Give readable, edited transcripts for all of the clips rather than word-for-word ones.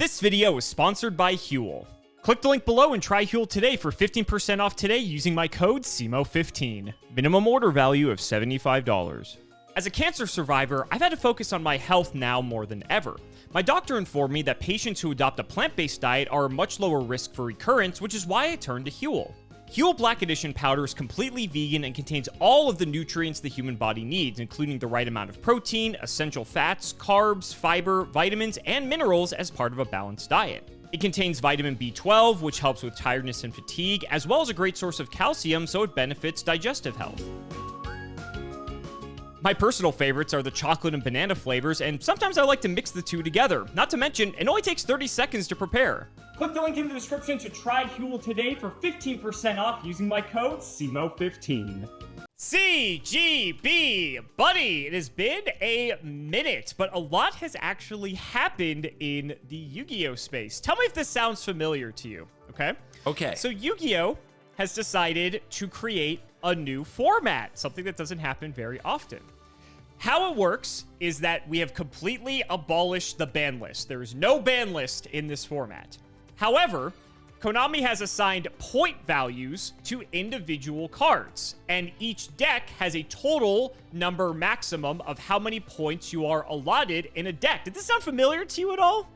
This video is sponsored by Huel. Click the link below and try Huel today for 15% off today using my code Cimoooooo15. Minimum order value of $75. As a cancer survivor, I've had to focus on my health now more than ever. My doctor informed me that patients who adopt a plant-based diet are a much lower risk for recurrence, which is why I turned to Huel. Huel Black Edition powder is completely vegan and contains all of the nutrients the human body needs, including the right amount of protein, essential fats, carbs, fiber, vitamins, and minerals as part of a balanced diet. It contains vitamin B12, which helps with tiredness and fatigue, as well as a great source of calcium, so it benefits digestive health. My personal favorites are the chocolate and banana flavors, and sometimes I like to mix the two together. Not to mention, it only takes 30 seconds to prepare. Click the link in the description to try Huel today for 15% off using my code Cimoooooo15. CGB, buddy, it has been a minute, but a lot has actually happened in the Yu-Gi-Oh space. Tell me if this sounds familiar to you, okay? Okay. So Yu-Gi-Oh has decided to create a new format, something that doesn't happen very often. How it works is that we have completely abolished the ban list. There is no ban list in this format. However, Konami has assigned point values to individual cards, and each deck has a total number maximum of how many points you are allotted in a deck. Did this sound familiar to you at all?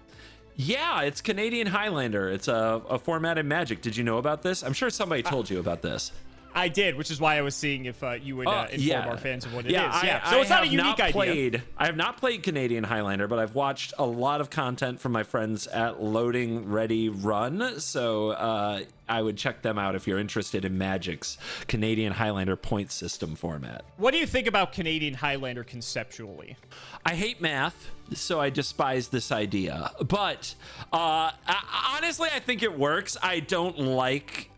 Yeah, it's Canadian Highlander. It's a format in Magic. Did you know about this? I'm sure somebody told you about this. I did, which is why I was seeing if you would inform our fans of what it is. Yeah, so it's not a unique idea. I have not played Canadian Highlander, but I've watched a lot of content from my friends at Loading Ready Run, so I would check them out if you're interested in Magic's Canadian Highlander point system format. What do you think about Canadian Highlander conceptually? I hate math, so I despise this idea. But honestly, I think it works. I don't like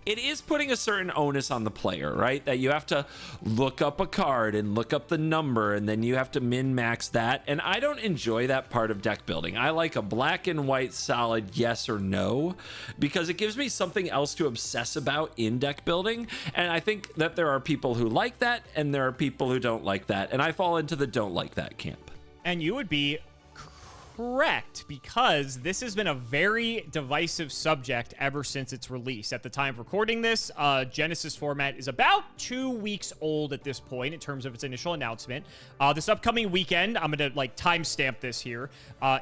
it is putting a certain onus on the player, right? That you have to look up a card and look up the number, and then you have to min-max that. And I don't enjoy that part of deck building. I like a black and white solid yes or no, because it gives me something else to obsess about in deck building. And I think that there are people who like that, and there are people who don't like that. And I fall into the don't like that camp. And you would be correct, because this has been a very divisive subject ever since its release. At the time of recording this, Genesys format is about 2 weeks old at this point in terms of its initial announcement. This upcoming weekend, I'm gonna timestamp this here,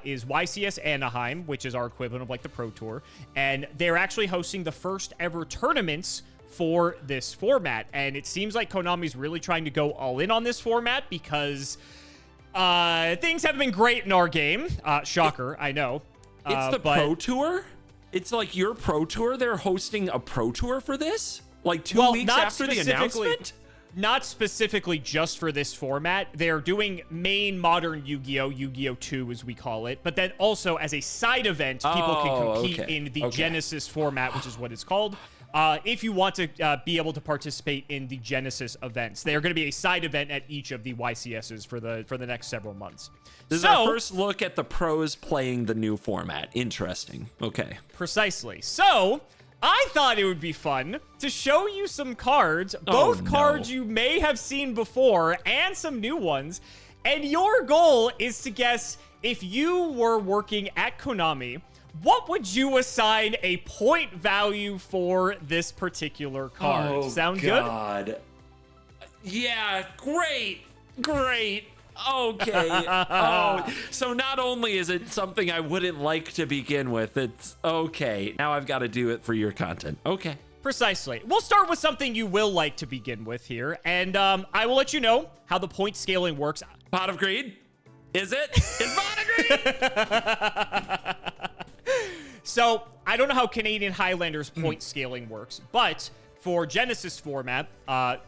is YCS Anaheim, which is our equivalent of the Pro Tour, and they're actually hosting the first ever tournaments for this format. And it seems like Konami's really trying to go all in on this format because things haven't been great in our game. Shocker, I know. It's the Pro Tour? It's like your Pro Tour? They're hosting a Pro Tour for this? Like 2 weeks after the announcement? Not specifically just for this format. They're doing main modern Yu-Gi-Oh! Yu-Gi-Oh! 2, as we call it. But then also, as a side event, people can compete in the Genesys format, which is what it's called. If you want to be able to participate in the Genesys events. They are going to be a side event at each of the YCSs for the next several months. This is our first look at the pros playing the new format. Interesting. Okay. Precisely. So I thought it would be fun to show you some cards, both cards you may have seen before and some new ones. And your goal is to guess, if you were working at Konami, what would you assign a point value for this particular card? Oh, Sound God. good? Yeah, great. Okay. So not only is it something I wouldn't like to begin with, it's okay. Now I've got to do it for your content. Okay. Precisely. We'll start with something you will like to begin with here, and I will let you know how the point scaling works. Pot of Greed? Is it? It's Pot of Greed! So, I don't know how Canadian Highlander's point scaling works, but for Genesys format,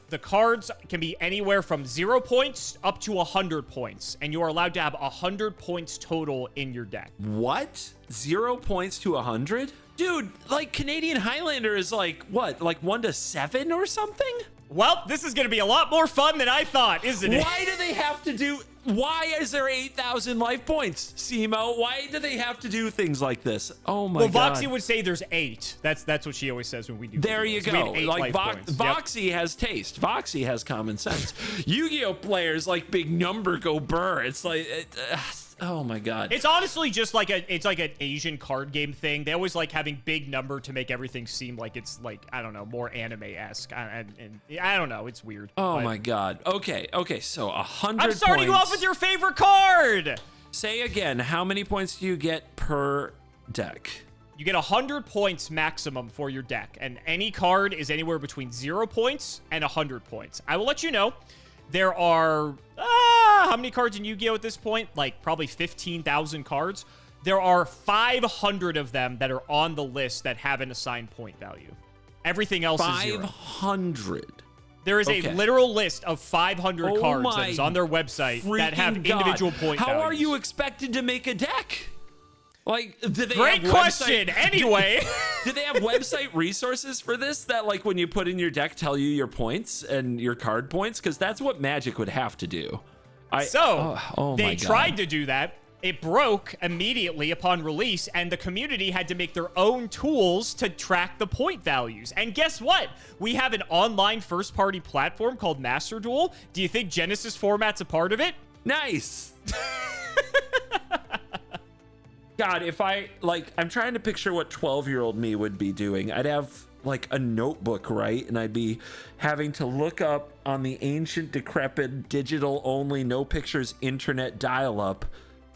the cards can be anywhere from 0 points up to 100 points, and you are allowed to have 100 points total in your deck. What? 0 points to 100? Dude, Canadian Highlander is what? 1 to 7 or something? Well, this is going to be a lot more fun than I thought, isn't it? Why do they have to do... Why is there 8,000 life points, Cimo? Why do they have to do things like this? Oh my God. Well, Voxy would say there's 8. That's what she always says when we do. There you go. Voxy Yep. has taste. Voxy has common sense. Yu-Gi-Oh players like big number go burr. It's Oh my god. It's honestly just like it's like an Asian card game thing. They always like having big number to make everything seem like it's like, I don't know, more anime-esque. And I don't know, it's weird. Oh my god. Okay, so 100 I'm starting you points. off with your favorite card. Say again, how many points do you get per deck? You get 100 points maximum for your deck, and any card is anywhere between 0 points and 100 points. I will let you know. There are, how many cards in Yu-Gi-Oh! At this point? Like, probably 15,000 cards. There are 500 of them that are on the list that have an assigned point value. Everything else is 0. 500? There is a literal list of 500 cards that is on their website that have individual point values. How are you expected to make a deck? Like, do they Great have question. Anyway, do they have website resources for this that, like, when you put in your deck, tell you your points and your card points? Because that's what Magic would have to do. They tried to do that. It broke immediately upon release, and the community had to make their own tools to track the point values. And guess what? We have an online first-party platform called Master Duel. Do you think Genesys format's a part of it? Nice. God, if I'm trying to picture what 12-year-old me would be doing. I'd have like a notebook, right? And I'd be having to look up on the ancient, decrepit, digital-only, no pictures, internet dial-up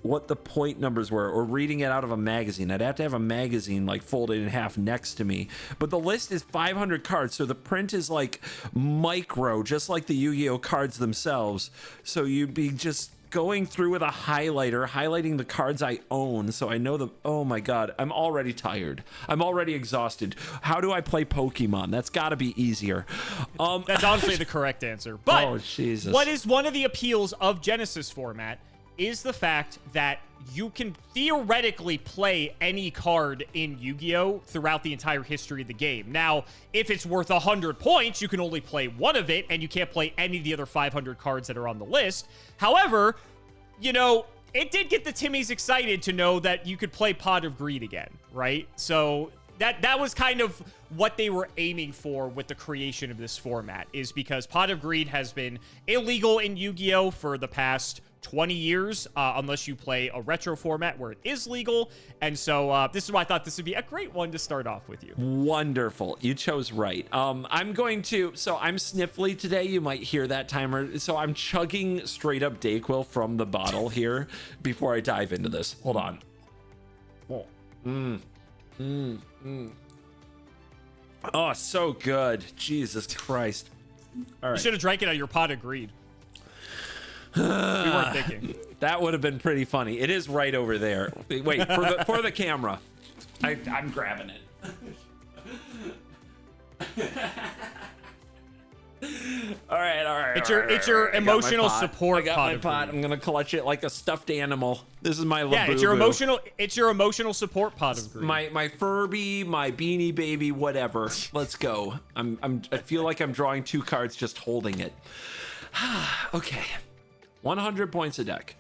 what the point numbers were, or reading it out of a magazine. I'd have to have a magazine like folded in half next to me. But the list is 500 cards, so the print is like micro, just like the Yu-Gi-Oh cards themselves. So you'd be just going through with a highlighter, highlighting the cards I own, so I know them. Oh my god, I'm already tired. I'm already exhausted. How do I play Pokemon? That's got to be easier. That's honestly the correct answer. But oh, Jesus. What is one of the appeals of Genesys format is the fact that you can theoretically play any card in Yu-Gi-Oh! Throughout the entire history of the game. Now, if it's worth 100 points, you can only play one of it, and you can't play any of the other 500 cards that are on the list. However, you know, it did get the Timmies excited to know that you could play Pot of Greed again, right? So that was kind of what they were aiming for with the creation of this format, is because Pot of Greed has been illegal in Yu-Gi-Oh! For the past 20 years, unless you play a retro format where it is legal. And so this is why I thought this would be a great one to start off with you. Wonderful. You chose right. I'm sniffly today. You might hear that timer. So I'm chugging straight up Dayquil from the bottle here before I dive into this. Hold on. Oh, so good. Jesus Christ. All right. You should have drank it out of your Pot of Greed. We weren't thinking. That would have been pretty funny. It is right over there. Wait, for the camera. I'm grabbing it. All right. It's your emotional support. I got my pot. I'm gonna clutch it like a stuffed animal. This is my Labubu. Yeah, it's your emotional support Pot of Greed. My Furby, my Beanie Baby, whatever. Let's go. I feel like I'm drawing 2 cards just holding it. Okay. 100 points a deck.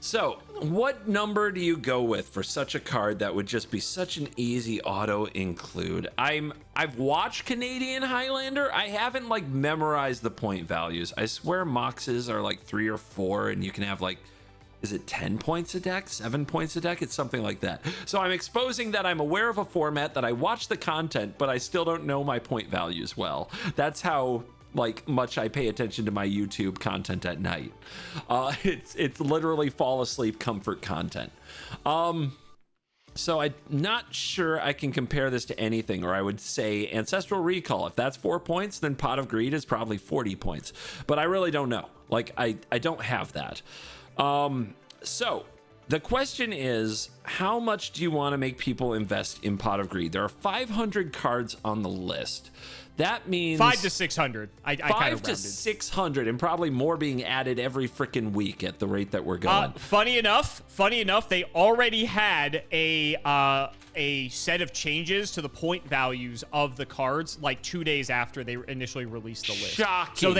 So, what number do you go with for such a card that would just be such an easy auto include? I've watched Canadian Highlander. I haven't like memorized the point values. I swear Moxes are like 3 or 4, and you can have like, is it 10 points a deck? 7 points a deck? It's something like that. So I'm exposing that I'm aware of a format, that I watch the content, but I still don't know my point values well. That's how like much I pay attention to my YouTube content at night. It's literally fall asleep comfort content. So I'm not sure I can compare this to anything, or I would say Ancestral Recall. If that's 4 points, then Pot of Greed is probably 40 points. But I really don't know. Like, I don't have that. So the question is, how much do you want to make people invest in Pot of Greed? There are 500 cards on the list. That means 500 to 600. I kind of rounded. 500 to 600, and probably more being added every freaking week at the rate that we're going. Funny enough, they already had a set of changes to the point values of the cards like 2 days after they initially released the list. Shocking. So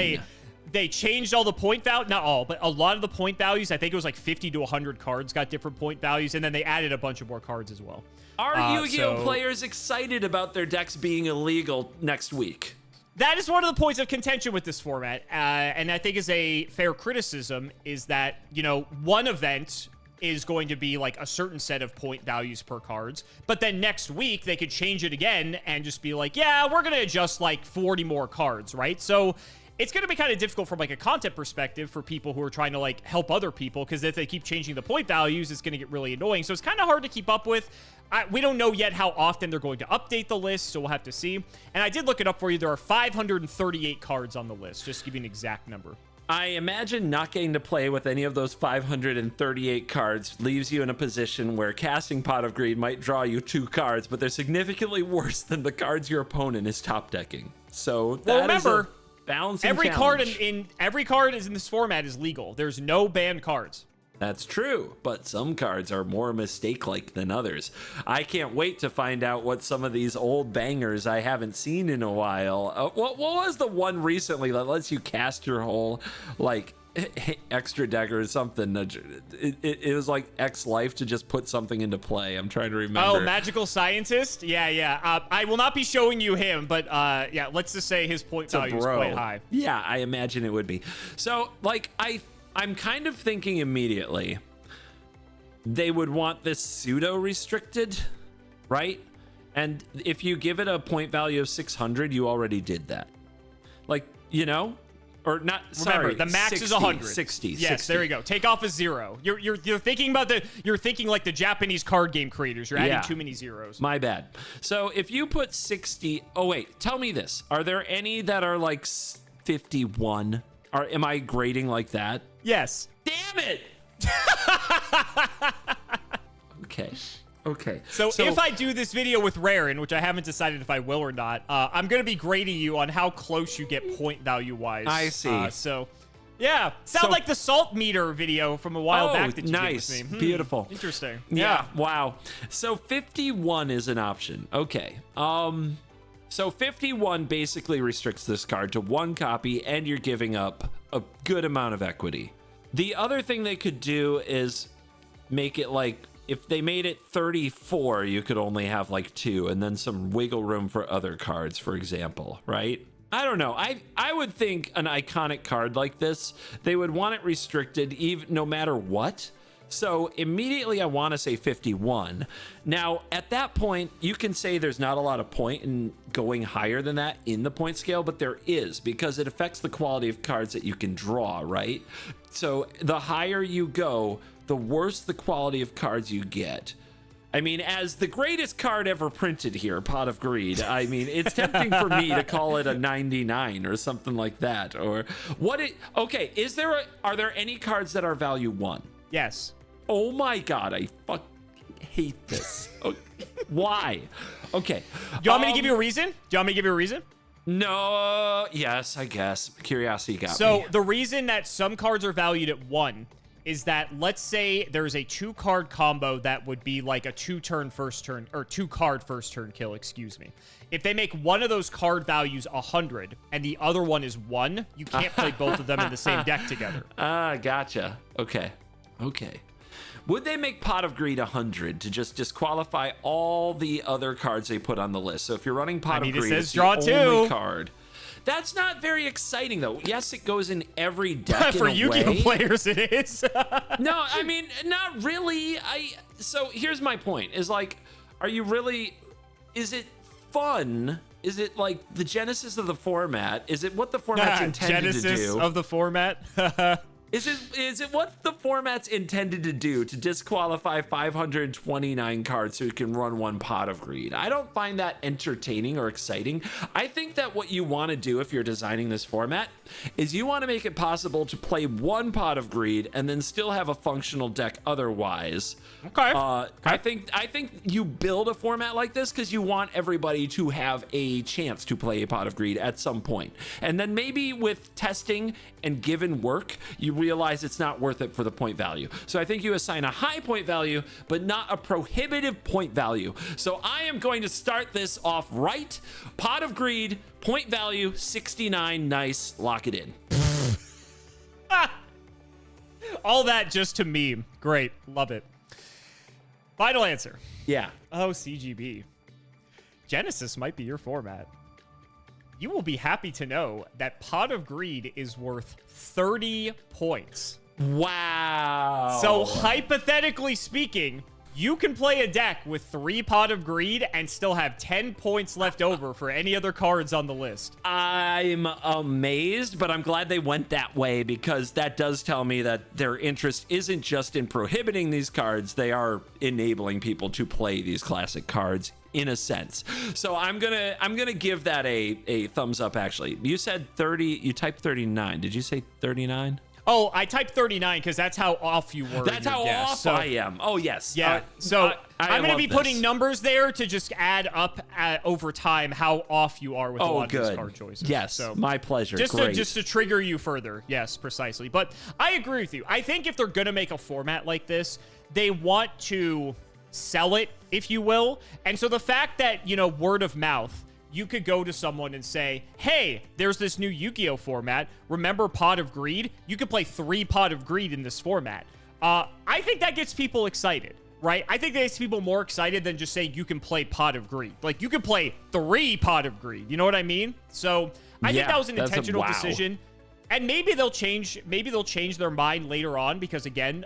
they changed all the point value, not all, but a lot of the point values. I think it was like 50 to 100 cards got different point values, and then they added a bunch of more cards as well. Are Yu-Gi-Oh players excited about their decks being illegal next week? That is one of the points of contention with this format, and I think is a fair criticism, is that, you know, one event is going to be like a certain set of point values per cards. But then next week, they could change it again and just be like, yeah, we're going to adjust like 40 more cards, right? So it's going to be kind of difficult from like a content perspective for people who are trying to like help other people, because if they keep changing the point values, it's going to get really annoying. So it's kind of hard to keep up with. We don't know yet how often they're going to update the list, so we'll have to see. And I did look it up for you. There are 538 cards on the list, just to give you an exact number. I imagine not getting to play with any of those 538 cards leaves you in a position where casting Pot of Greed might draw you 2 cards, but they're significantly worse than the cards your opponent is top decking. So that remember, is a balancing every challenge. card every card in this format is legal. There's no banned cards. That's true, but some cards are more mistake-like than others. I can't wait to find out what some of these old bangers I haven't seen in a while. What was the one recently that lets you cast your whole, like, extra deck or something? It was like X Life to just put something into play. I'm trying to remember. Oh, Magical Scientist? Yeah. I will not be showing you him, but yeah, let's just say his point value is quite high. Yeah, I imagine it would be. So, like, I'm kind of thinking immediately they would want this pseudo restricted, right? And if you give it a point value of 600, you already did that. Like, you know, or not. Remember, sorry, the max 60, is 100. 60. Yes, 60. there you go. Take off a 0. You're thinking about you're thinking like the Japanese card game creators. You're adding too many zeros. My bad. So if you put 60, oh wait, tell me this. Are there any that are like 51? Am I grading like that? Yes. Damn it! Okay. So if I do this video with Rarin, which I haven't decided if I will or not, I'm going to be grading you on how close you get point value-wise. I see. So, yeah. Sound like the salt meter video from a while back that you did with me. Beautiful. Interesting. Yeah. Wow. So 51 is an option. Okay. So 51 basically restricts this card to 1 copy, and you're giving up a good amount of equity. The other thing they could do is make it like, if they made it 34, you could only have like 2, and then some wiggle room for other cards, for example, right? I don't know. I would think an iconic card like this, they would want it restricted even no matter what. So immediately I want to say 51. Now, at that point, you can say there's not a lot of point in going higher than that in the point scale, but there is, because it affects the quality of cards that you can draw, right? So the higher you go, the worse the quality of cards you get. I mean, as the greatest card ever printed here, Pot of Greed, I mean, it's tempting for me to call it a 99 or something like that. Or okay, are there any cards that are value 1? Yes. Oh my God, I fucking hate this. Why? Okay. Do you want me to give you a reason? No. Yes, I guess. Curiosity got me. So the reason that some cards are valued at 1 is that, let's say there's a 2-card combo that would be like a 2-card first turn kill, excuse me. If they make one of those card values 100 and the other one is 1, you can't play both of them in the same deck together. Gotcha. Okay. Would they make Pot of Greed 100 to just disqualify all the other cards they put on the list? So if you're running Pot of Greed, it says it's draw the only 2 card. That's not very exciting, though. Yes, it goes in every deck. For Yu-Gi-Oh players, it is. No, I mean, not really. So here's my point: is like, are you really? Is it fun? Is it like the genesis of the format? Is it what the format's intended to do? Genesis of the format. Is it what the format's intended to do, to disqualify 529 cards so you can run 1 Pot of Greed? I don't find that entertaining or exciting. I think that what you want to do if you're designing this format is you want to make it possible to play 1 Pot of Greed and then still have a functional deck otherwise. Okay. I think you build a format like this because you want everybody to have a chance to play a Pot of Greed at some point. And then maybe with testing and given work, you realize it's not worth it for the point value. So I think you assign a high point value, but not a prohibitive point value. So I am going to start this off right. Pot of Greed, point value 69. Nice. Lock it in. All that just to meme. Great. Love it. Final answer. Yeah. Oh, CGB. Genesis might be your format. You will be happy to know that Pot of Greed is worth 30 points. Wow. So hypothetically speaking, you can play a deck with 3 Pot of Greed and still have 10 points left over for any other cards on the list. I'm amazed, but I'm glad they went that way, because that does tell me that their interest isn't just in prohibiting these cards. They are enabling people to play these classic cards in a sense. So I'm gonna give that a thumbs up. Actually, you said 30, you typed 39. Did you say 39? Oh, I typed 39 because that's how off you were. That's how off I am. Oh, yes. Yeah. So I'm going to be love putting this. numbers there to just add up over time how off you are with a lot of these card choices. Yes. So my pleasure. Just to trigger you further. Yes, precisely. But I agree with you. I think if they're going to make a format like this, they want to sell it, if you will. And so the fact that, you know, word of mouth, you could go to someone and say, hey, there's this new Yu-Gi-Oh format. Remember Pot of Greed? You could play 3 Pot of Greed in this format. I think that gets people excited, right? I think that gets people more excited than just saying you can play Pot of Greed. Like, you could play 3 Pot of Greed. You know what I mean? So I think that was an intentional decision. And maybe they'll change their mind later on, because again,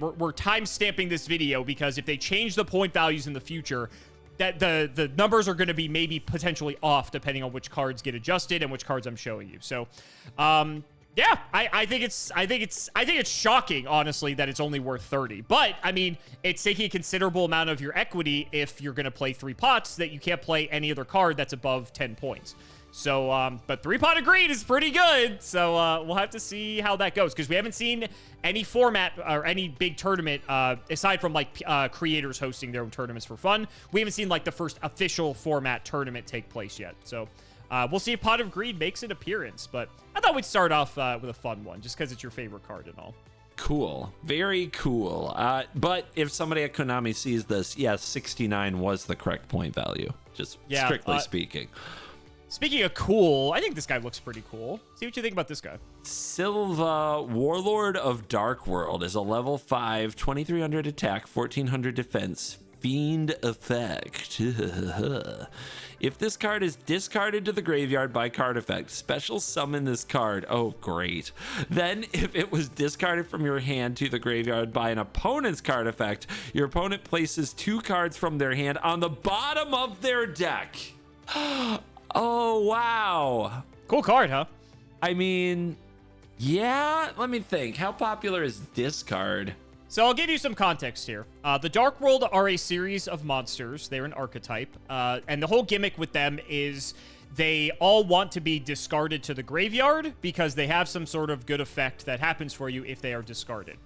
we're time stamping this video, because if they change the point values in the future, that the numbers are going to be maybe potentially off depending on which cards get adjusted and which cards I'm showing you. So, yeah, I think it's shocking, honestly, that it's only worth 30. But I mean, it's taking a considerable amount of your equity if you're going to play 3 pots that you can't play any other card that's above 10 points. So, but 3 Pot of Greed is pretty good. So, we'll have to see how that goes, because we haven't seen any format or any big tournament, aside from like creators hosting their own tournaments for fun. We haven't seen like the first official format tournament take place yet. So, we'll see if Pot of Greed makes an appearance. But I thought we'd start off with a fun one, just because it's your favorite card and all. Cool. Very cool. But if somebody at Konami sees this, yes, 69 was the correct point value, just strictly speaking. Speaking of cool, I think this guy looks pretty cool. See what you think about this guy. Silva, Warlord of Dark World, is a level 5, 2300 attack, 1400 defense, fiend effect. If this card is discarded to the graveyard by card effect, special summon this card. Oh, great. Then, if it was discarded from your hand to the graveyard by an opponent's card effect, your opponent places 2 cards from their hand on the bottom of their deck. Oh, wow. Cool card, huh? I mean, yeah, let me think. How popular is discard? So I'll give you some context here. The Dark World are a series of monsters. They're an archetype. And the whole gimmick with them is they all want to be discarded to the graveyard because they have some sort of good effect that happens for you if they are discarded.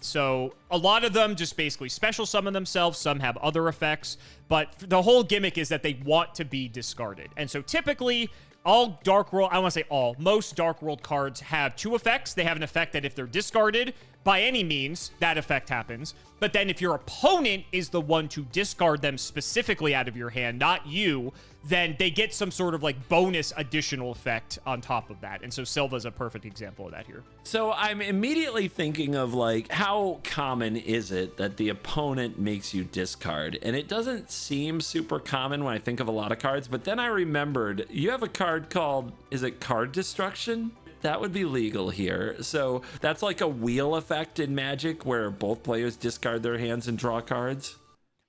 So a lot of them just basically special summon themselves. Some have other effects, but the whole gimmick is that they want to be discarded. And so typically all Dark World, I want to say all, most Dark World cards have 2 effects. They have an effect that if they're discarded by any means, that effect happens. But then if your opponent is the one to discard them specifically out of your hand, not you, then they get some sort of like bonus additional effect on top of that. And so Silva's a perfect example of that here. So I'm immediately thinking of like, how common is it that the opponent makes you discard? And it doesn't seem super common when I think of a lot of cards, but then I remembered you have a card called, is it Card Destruction? That would be legal here. So that's like a wheel effect in Magic where both players discard their hands and draw cards.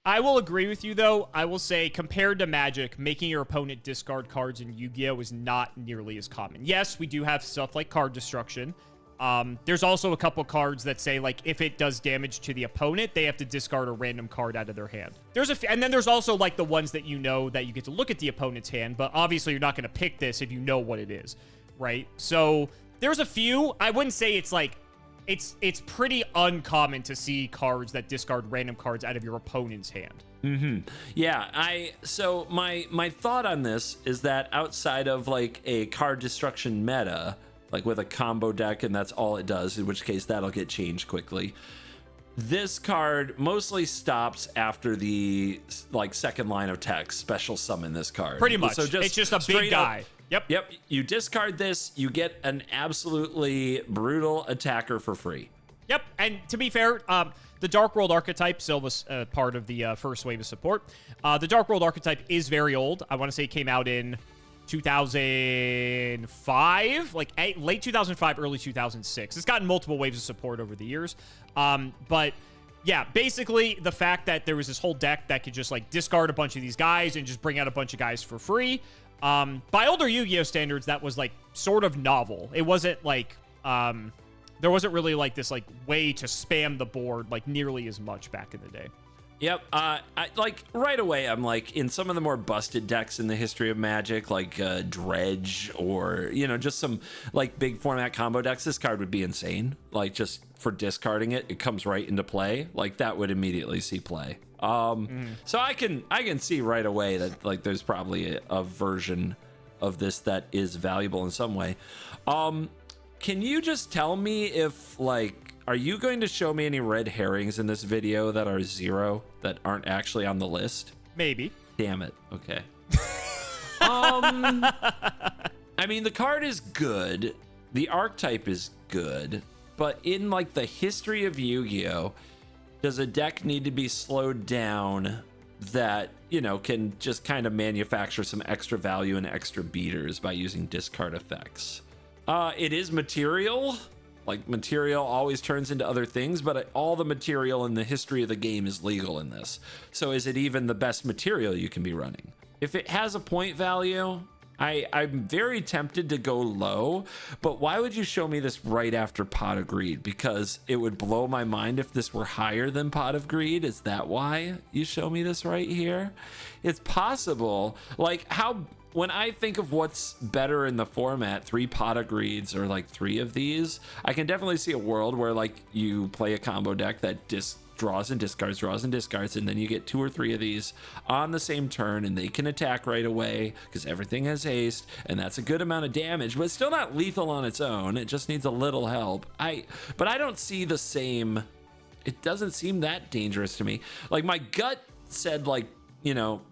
I will agree with you, though. I will say, compared to Magic, making your opponent discard cards in Yu-Gi-Oh! Is not nearly as common. Yes, we do have stuff like Card Destruction. There's also a couple cards that say, like, if it does damage to the opponent, they have to discard a random card out of their hand. And then there's also, like, the ones that you know that you get to look at the opponent's hand, but obviously you're not going to pick this if you know what it is, right? So there's a few. I wouldn't say it's, like, it's pretty uncommon to see cards that discard random cards out of your opponent's hand. Yeah, so my thought on this is that outside of like a card destruction meta, like with a combo deck and that's all it does, in which case that'll get changed quickly, this card mostly stops after the like second line of text, special summon this card. Pretty much. So it's just a big guy. Yep. You discard this, you get an absolutely brutal attacker for free. Yep. And to be fair, the Dark World archetype, Silva's part of the first wave of support. The Dark World archetype is very old. I want to say it came out in 2005, like late 2005, early 2006. It's gotten multiple waves of support over the years. But yeah, basically the fact that there was this whole deck that could just like discard a bunch of these guys and just bring out a bunch of guys for free. By older Yu-Gi-Oh standards, that was like sort of novel. It wasn't like, there wasn't really like this like way to spam the board like nearly as much back in the day. Yep. I like right away. I'm like in some of the more busted decks in the history of Magic, like Dredge or just some like big format combo decks. This card would be insane. Like just for discarding it, it comes right into play. Like that would immediately see play. So I can see right away that like there's probably a version of this that is valuable in some way. Can you just tell me if like, are you going to show me any red herrings in this video that are 0 that aren't actually on the list? Maybe. Damn it. Okay. I mean, the card is good. The archetype is good. But in like the history of Yu-Gi-Oh, does a deck need to be slowed down that, can just kind of manufacture some extra value and extra beaters by using discard effects? It is material. Like material always turns into other things, but all the material in the history of the game is legal in this. So is it even the best material you can be running? If it has a point value, I'm very tempted to go low, but why would you show me this right after Pot of Greed? Because it would blow my mind if this were higher than Pot of Greed. Is that why you show me this right here? It's possible. Like when I think of what's better in the format, 3 Pot of Greeds or like 3 of these, I can definitely see a world where like you play a combo deck that draws and discards, and then you get 2 or 3 of these on the same turn, and they can attack right away because everything has haste, and that's a good amount of damage, but it's still not lethal on its own. It just needs a little help. But I don't see the same. It doesn't seem that dangerous to me. Like my gut said like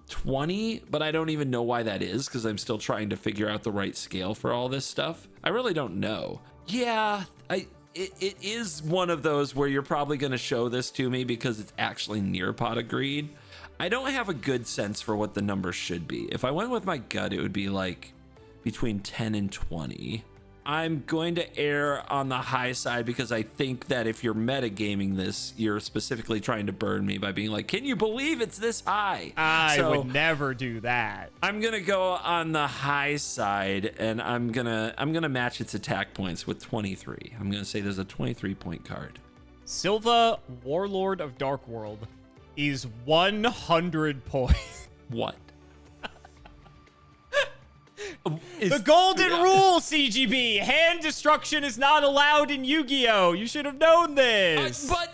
20, but I don't even know why that is because I'm still trying to figure out the right scale for all this stuff. I really don't know. Yeah, it is one of those where you're probably going to show this to me because it's actually near Pot of Greed. I don't have a good sense for what the number should be. If I went with my gut, it would be like between 10 and 20. I'm going to err on the high side because I think that if you're metagaming this, you're specifically trying to burn me by being like, can you believe it's this high? I would never do that. I'm going to go on the high side, and I'm going to match its attack points with 23. I'm going to say there's a 23-point card. Silva, Warlord of Dark World, is 100 points. What? The golden rule, CGB. Hand destruction is not allowed in Yu-Gi-Oh! You should have known this. But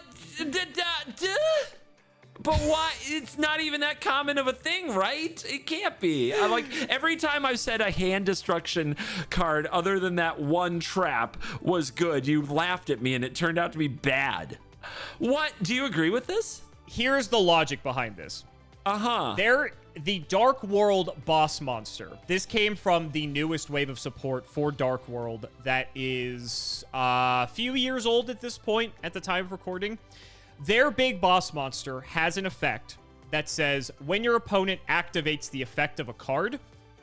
why? It's not even that common of a thing, right? It can't be. I'm like, every time I've said a hand destruction card other than that one trap was good, you laughed at me and it turned out to be bad. What? Do you agree with this? Here's the logic behind this. The Dark World boss monster. This came from the newest wave of support for Dark World that is a few years old at this point at the time of recording. Their big boss monster has an effect that says when your opponent activates the effect of a card,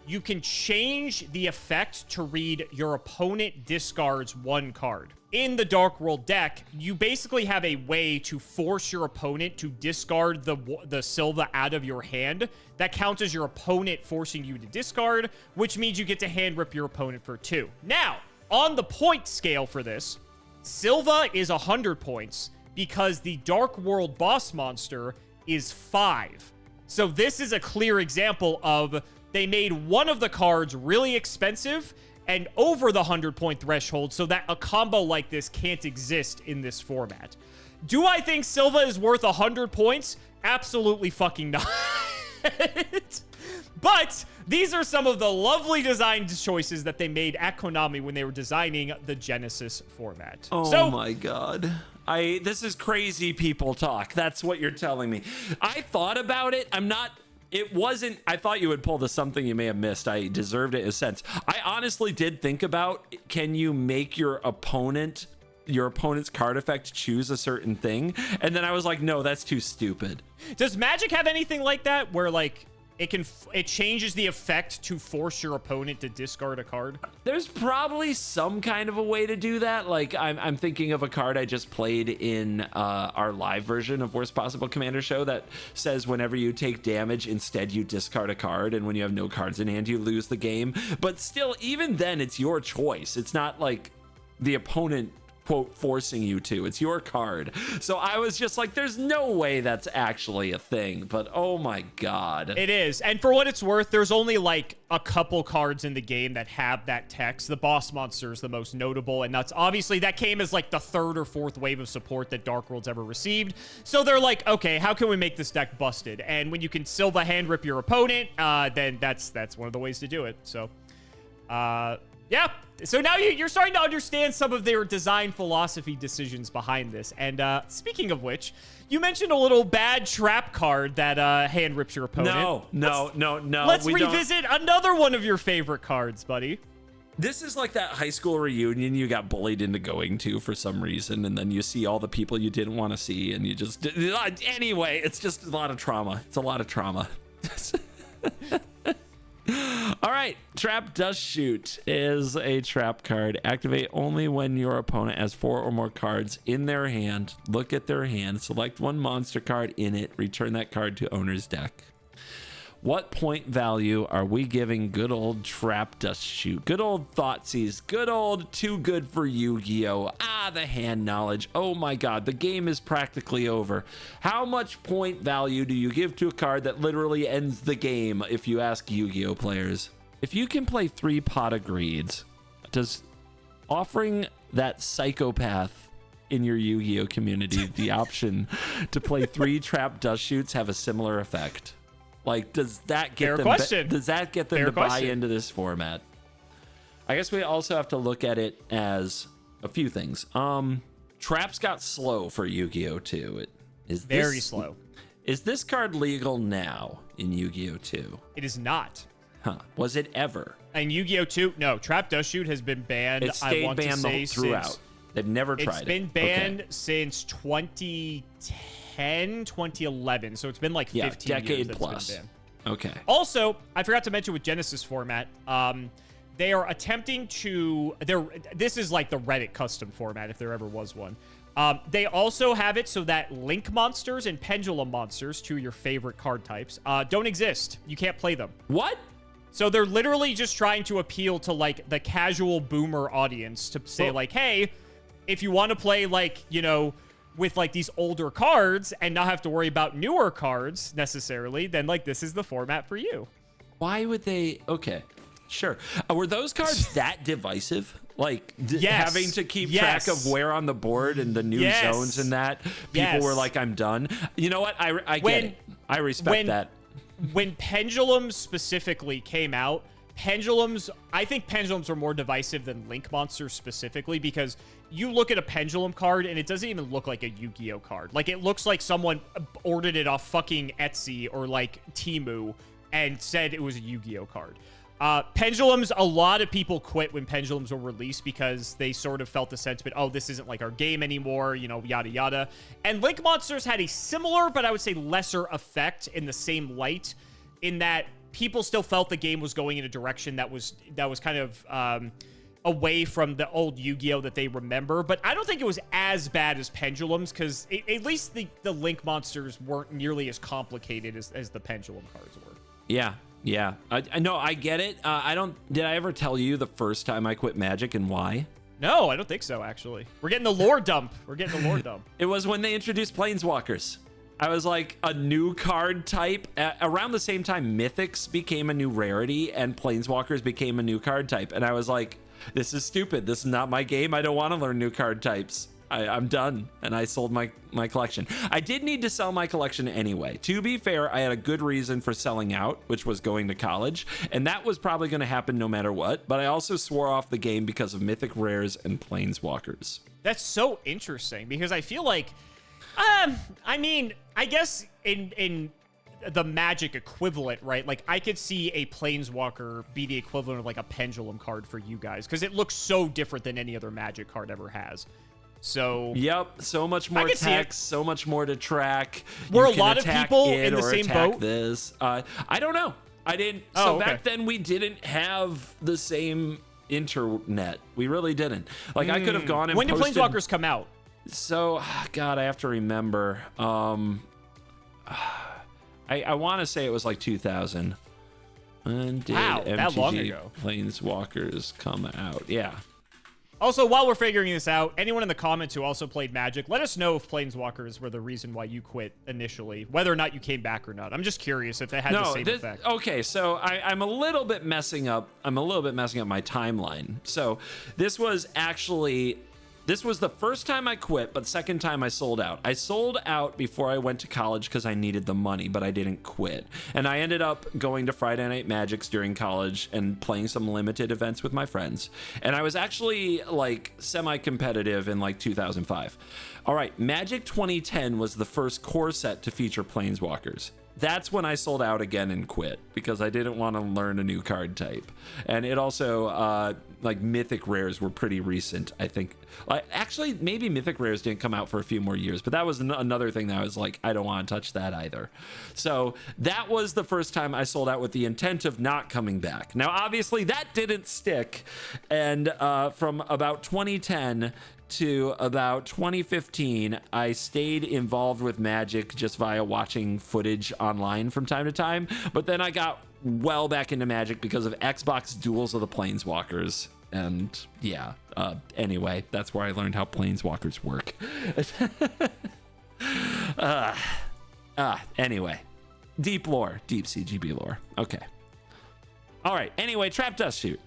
you can change the effect to read your opponent discards 1 card. In the Dark World deck, you basically have a way to force your opponent to discard the Silva out of your hand. That counts as your opponent forcing you to discard, which means you get to hand rip your opponent for 2. Now, on the point scale for this, Silva is 100 points because the Dark World boss monster is 5. So this is a clear example of they made one of the cards really expensive and over the 100-point threshold so that a combo like this can't exist in this format. Do I think Silva is worth 100 points? Absolutely fucking not. But these are some of the lovely design choices that they made at Konami when they were designing the Genesys format. Oh my God. This is crazy people talk. That's what you're telling me. I thought about it. I thought you would pull the something you may have missed. I deserved it in a sense. I honestly did think about, can you make your opponent's card effect choose a certain thing? And then I was like, no, that's too stupid. Does Magic have anything like that where like it changes the effect to force your opponent to discard a card. There's probably some kind of a way to do that. Like I'm thinking of a card I just played in our live version of Worst Possible Commander Show that says whenever you take damage, instead you discard a card, and when you have no cards in hand, you lose the game. But still, even then, it's your choice. It's not like the opponent, quote, forcing you to. It's your card. So I was just like, there's no way that's actually a thing, but oh my god. It is. And for what it's worth, there's only like a couple cards in the game that have that text. The boss monster is the most notable, and that's obviously that came as like the third or fourth wave of support that Dark World's ever received. So they're like, okay, how can we make this deck busted? And when you can Silva hand rip your opponent, then that's one of the ways to do it. So yeah. So now you're starting to understand some of their design philosophy decisions behind this. And speaking of which, you mentioned a little bad trap card that hand rips your opponent. No. Let's revisit another one of your favorite cards, buddy. This is like that high school reunion you got bullied into going to for some reason, and then you see all the people you didn't want to see, and you just... Anyway, it's just a lot of trauma. It's a lot of trauma. All right, Trap Dustshoot is a trap card. Activate only when your opponent has 4 or more cards in their hand. Look at their hand, select one monster card in it, return that card to owner's deck. What point value are we giving good old Trap Dustshoot? Good old Thoughtseize. Good old Too Good for Yu-Gi-Oh! The hand knowledge. Oh my god, the game is practically over. How much point value do you give to a card that literally ends the game, if you ask Yu-Gi-Oh! Players? If you can play 3 Pot of Greeds, does offering that psychopath in your Yu-Gi-Oh! Community the option to play 3 Trap Dustshoots have a similar effect? Like, does that get them to buy into this format? I guess we also have to look at it as a few things. Traps got slow for Yu-Gi-Oh! 2. Very slow. Is this card legal now in Yu-Gi-Oh! 2? It is not. Huh. Was it ever? In Yu-Gi-Oh! 2, no. Trap Dustshoot has been banned. It stayed banned throughout. They've never tried it. It's been banned since 2010, 2011. So it's been like 15 decade years plus. It's been banned. Okay. Also, I forgot to mention with Genesys format, they are attempting to... This is like the Reddit custom format, if there ever was one. They also have it so that Link monsters and Pendulum monsters, 2 of your favorite card types, don't exist. You can't play them. What? So they're literally just trying to appeal to, like, the casual boomer audience to say, like, hey, if you want to play, like, you know, with, like, these older cards and not have to worry about newer cards, necessarily, then, like, this is the format for you. Why would they... Okay, sure. Were those cards that divisive? Like, having to keep track of where on the board and the new zones and that? People were like, I'm done. You know what? I get it. I respect that. When Pendulums specifically came out, I think Pendulums are more divisive than Link monsters specifically, because you look at a Pendulum card and it doesn't even look like a Yu-Gi-Oh card. Like, it looks like someone ordered it off fucking Etsy or like Temu and said it was a Yu-Gi-Oh card. Pendulums, a lot of people quit when Pendulums were released because they sort of felt the sentiment, oh, this isn't like our game anymore, you know, yada yada. And Link monsters had a similar, but I would say lesser effect in the same light, in that people still felt the game was going in a direction that was kind of away from the old Yu-Gi-Oh that they remember. But I don't think it was as bad as Pendulums, because at least the Link monsters weren't nearly as complicated as the Pendulum cards were. Yeah. Yeah, I know, I get it. Did I ever tell you the first time I quit Magic and why? No, I don't think so, actually. We're getting the lore dump. It was when they introduced Planeswalkers. I was like, a new card type. Around the same time, Mythics became a new rarity and Planeswalkers became a new card type. And I was like, this is stupid. This is not my game. I don't want to learn new card types. I'm done. And I sold my collection. I did need to sell my collection anyway. To be fair, I had a good reason for selling out, which was going to college. And that was probably going to happen no matter what. But I also swore off the game because of Mythic Rares and Planeswalkers. That's so interesting, because I feel like, I mean, I guess in the Magic equivalent, right? Like, I could see a Planeswalker be the equivalent of like a Pendulum card for you guys, because it looks so different than any other Magic card ever has. So yep, so much more text, so much more to track. Were a lot of people in the same boat? This, I don't know. I didn't. So back then we didn't have the same internet. We really didn't. Like I could have gone and when did posted... Planeswalkers come out? So God, I have to remember. I want to say it was like 2000. And did that long ago. Planeswalkers come out? Yeah. Also, while we're figuring this out, anyone in the comments who also played Magic, let us know if Planeswalkers were the reason why you quit initially, whether or not you came back or not. I'm just curious if they had the same effect. Okay, so I'm a little bit messing up. I'm a little bit messing up my timeline. So this was the first time I quit, but second time I sold out. I sold out before I went to college because I needed the money, but I didn't quit. And I ended up going to Friday Night Magics during college and playing some limited events with my friends. And I was actually like semi-competitive in like 2005. All right, Magic 2010 was the first core set to feature Planeswalkers. That's when I sold out again and quit because I didn't want to learn a new card type. And it also, like Mythic Rares were pretty recent, I think. Actually, maybe Mythic Rares didn't come out for a few more years, but that was another thing that I was like, I don't want to touch that either. So that was the first time I sold out with the intent of not coming back. Now, obviously, that didn't stick. And from about 2010 to about 2015, I stayed involved with Magic just via watching footage online from time to time. But then I got well back into Magic because of Xbox Duels of the Planeswalkers. And yeah, anyway, that's where I learned how Planeswalkers work. Anyway, deep lore, deep CGB lore. Okay. All right. Anyway, Trap Dustshoot.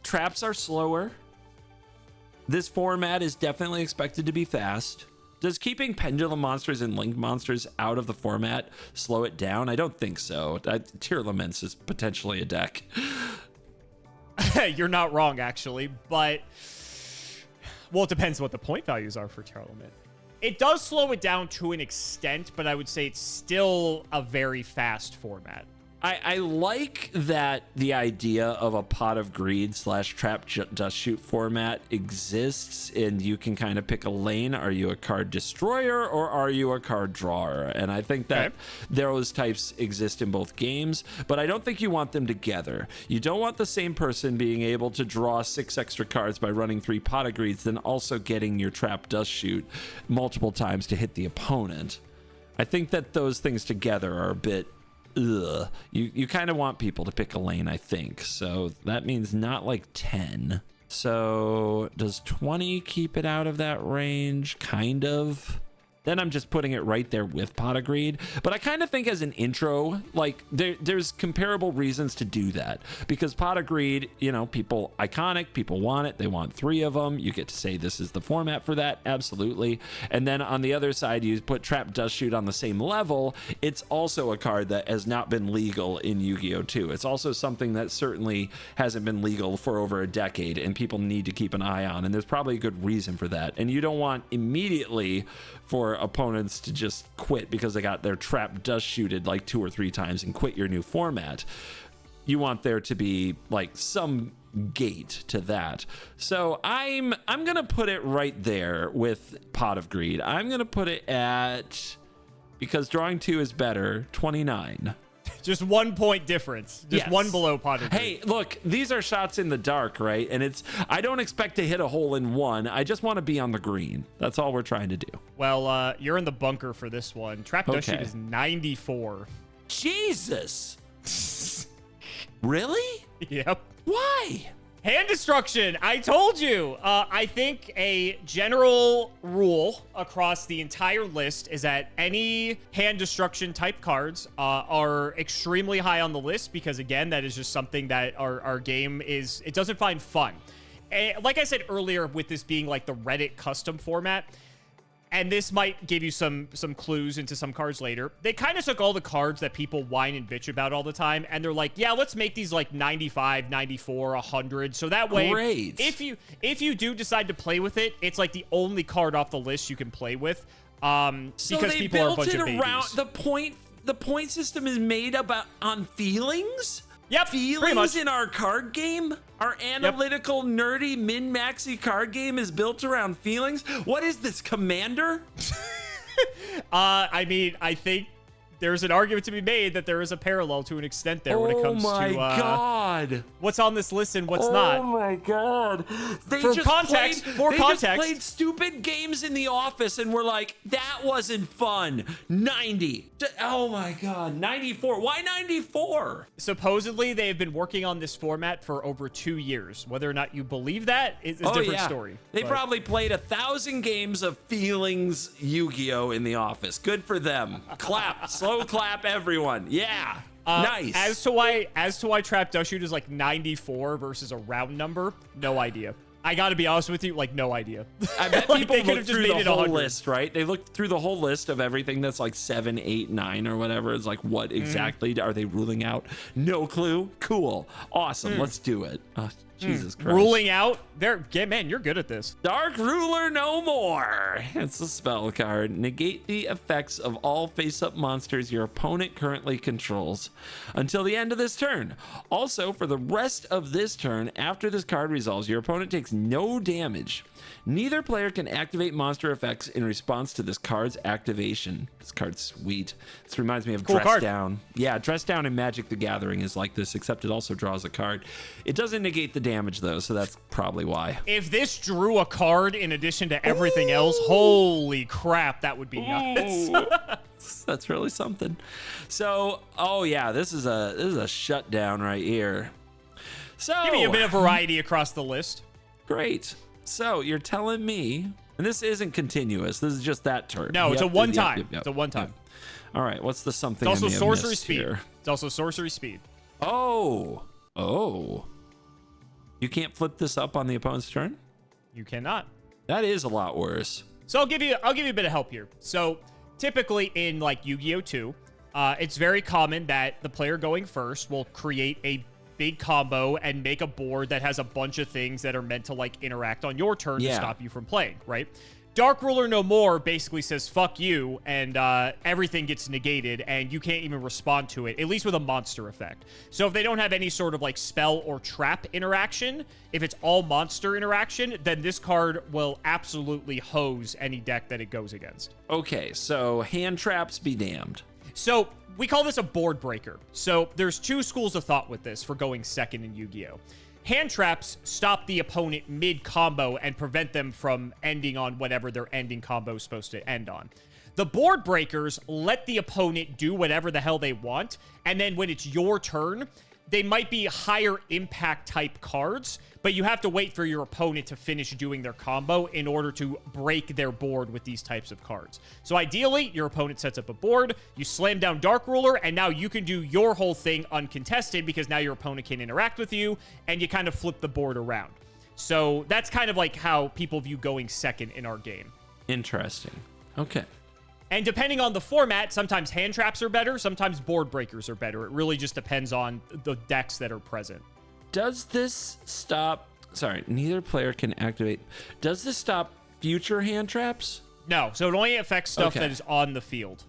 Traps are slower. This format is definitely expected to be fast. Does keeping pendulum monsters and link monsters out of the format slow it down? I don't think so. Tearlaments is potentially a deck. You're not wrong, actually, but well, it depends what the point values are for Tearlament. It does slow it down to an extent, but I would say it's still a very fast format. I like that the idea of a Pot of Greed / Trap Dustshoot format exists, and you can kind of pick a lane. Are you a card destroyer or are you a card drawer? And I think that those types exist in both games, but I don't think you want them together. You don't want the same person being able to draw 6 extra cards by running 3 Pot of Greeds, then also getting your Trap Dustshoot multiple times to hit the opponent. I think that those things together are a bit... Ugh. You kind of want people to pick a lane, I think. So that means not like 10. So does 20 keep it out of that range? Kind of. Then I'm just putting it right there with Pot of Greed. But I kind of think as an intro, like there's comparable reasons to do that. Because Pot of Greed, you know, people iconic, people want it. They want 3 of them. You get to say this is the format for that. Absolutely. And then on the other side, you put Trap Dustshoot on the same level. It's also a card that has not been legal in Yu-Gi-Oh! 2. It's also something that certainly hasn't been legal for over a decade and people need to keep an eye on. And there's probably a good reason for that. And you don't want immediately for opponents to just quit because they got their Trap Dustshooted like 2 or 3 times and quit your new format. You want there to be like some gate to that. So I'm gonna put it right there with Pot of Greed. I'm gonna put it at, because drawing 2 is better, 29. Just 1 point difference. Just yes. 1 below Pot of Greed. Hey, look, these are shots in the dark, right? And I don't expect to hit a hole in one. I just want to be on the green. That's all we're trying to do. Well, you're in the bunker for this one. Trap Dustshoot is 94. Jesus. Really? Yep. Why? Hand destruction. I told you. I think a general rule across the entire list is that any hand destruction type cards are extremely high on the list because, again, that is just something that our game is, it doesn't find fun. And like I said earlier, with this being like the Reddit custom format, and this might give you some clues into some cards later. They kind of took all the cards that people whine and bitch about all the time, and they're like, yeah, let's make these like 95, 94, 100. So that way, great. If you do decide to play with it, it's like the only card off the list you can play with. So because people are a bunch of babies. The point system is made on feelings? Yep, pretty much. Feelings in our card game? Our analytical, nerdy, min-maxy card game is built around feelings? What is this, Commander? I mean, I think there's an argument to be made that there is a parallel to an extent there when it comes to God. what's on this list and what's not. Oh my God. They For just context, just played stupid games in the office and were like, that wasn't fun. 90. Oh my God. 94. Why 94? Supposedly, they have been working on this format for over 2 years. Whether or not you believe that is a different story. They probably played 1,000 games of Feelings Yu-Gi-Oh! In the office. Good for them. Clap. Slow clap, everyone. Yeah. Nice. As to why Trap Dustshoot is like 94 versus a round number, no idea. I gotta be honest with you, like no idea. I bet like, people they could looked have just through made the it whole 100. list, right? They looked through the whole list of everything that's like 7, 8, 9 or whatever. It's like, what exactly are they ruling out? No clue. Cool. Awesome. Let's do it. Jesus Christ. Ruling out? Man, you're good at this. Dark Ruler no more. It's a spell card. Negate the effects of all face-up monsters your opponent currently controls until the end of this turn. Also, for the rest of this turn, after this card resolves, your opponent takes no damage. Neither player can activate monster effects in response to this card's activation. This card's sweet. This reminds me of cool Dress card. Down. Yeah, Dress Down in Magic the Gathering is like this, except it also draws a card. It doesn't negate the damage, though, so that's probably why. If this drew a card in addition to everything else, holy crap, that would be nuts. That's really something. So, oh yeah, this is a shutdown right here. So Give me a bit of variety across the list. Great. So you're telling me, and this isn't continuous. This is just that turn. No, it's a one time. Yep. It's a one time. All right. What's the something? It's also I may have sorcery missed speed. here? It's also sorcery speed. Oh. You can't flip this up on the opponent's turn? You cannot. That is a lot worse. So I'll give you a bit of help here. So typically in like Yu-Gi-Oh 2, it's very common that the player going first will create a big combo and make a board that has a bunch of things that are meant to like interact on your turn to stop you from playing, right? Dark Ruler No More basically says fuck you, and everything gets negated and you can't even respond to it, at least with a monster effect. So if they don't have any sort of like spell or trap interaction, if it's all monster interaction, then this card will absolutely hose any deck that it goes against. Okay, so hand traps be damned. So we call this a board breaker. So there's two schools of thought with this for going second in Yu-Gi-Oh! Hand traps stop the opponent mid-combo and prevent them from ending on whatever their ending combo is supposed to end on. The board breakers let the opponent do whatever the hell they want, and then when it's your turn, they might be higher impact type cards, but you have to wait for your opponent to finish doing their combo in order to break their board with these types of cards. So ideally, your opponent sets up a board, you slam down Dark Ruler, and now you can do your whole thing uncontested because now your opponent can interact with you, and you kind of flip the board around. So that's kind of like how people view going second in our game. Interesting. Okay. And depending on the format, sometimes hand traps are better, sometimes board breakers are better. It really just depends on the decks that are present. Does this stop... Sorry, neither player can activate... Does this stop future hand traps? No, so it only affects stuff Okay. that is on the field.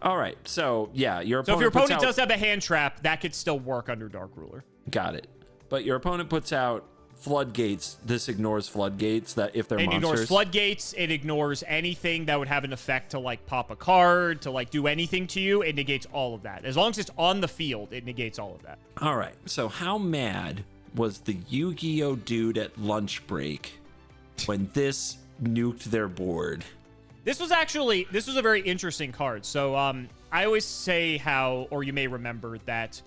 All right, so yeah, your opponent So if your opponent puts out... does have a hand trap, that could still work under Dark Ruler. Got it. But your opponent puts out floodgates. This ignores floodgates that if they're It monsters. ignores floodgates. It ignores anything that would have an effect to like pop a card, to like do anything to you. It negates all of that. As long as it's on the field, it negates all of that. All right, so how mad was the Yu-Gi-Oh dude at lunch break when this nuked their board? This was a very interesting card. So I always say how, or you may remember that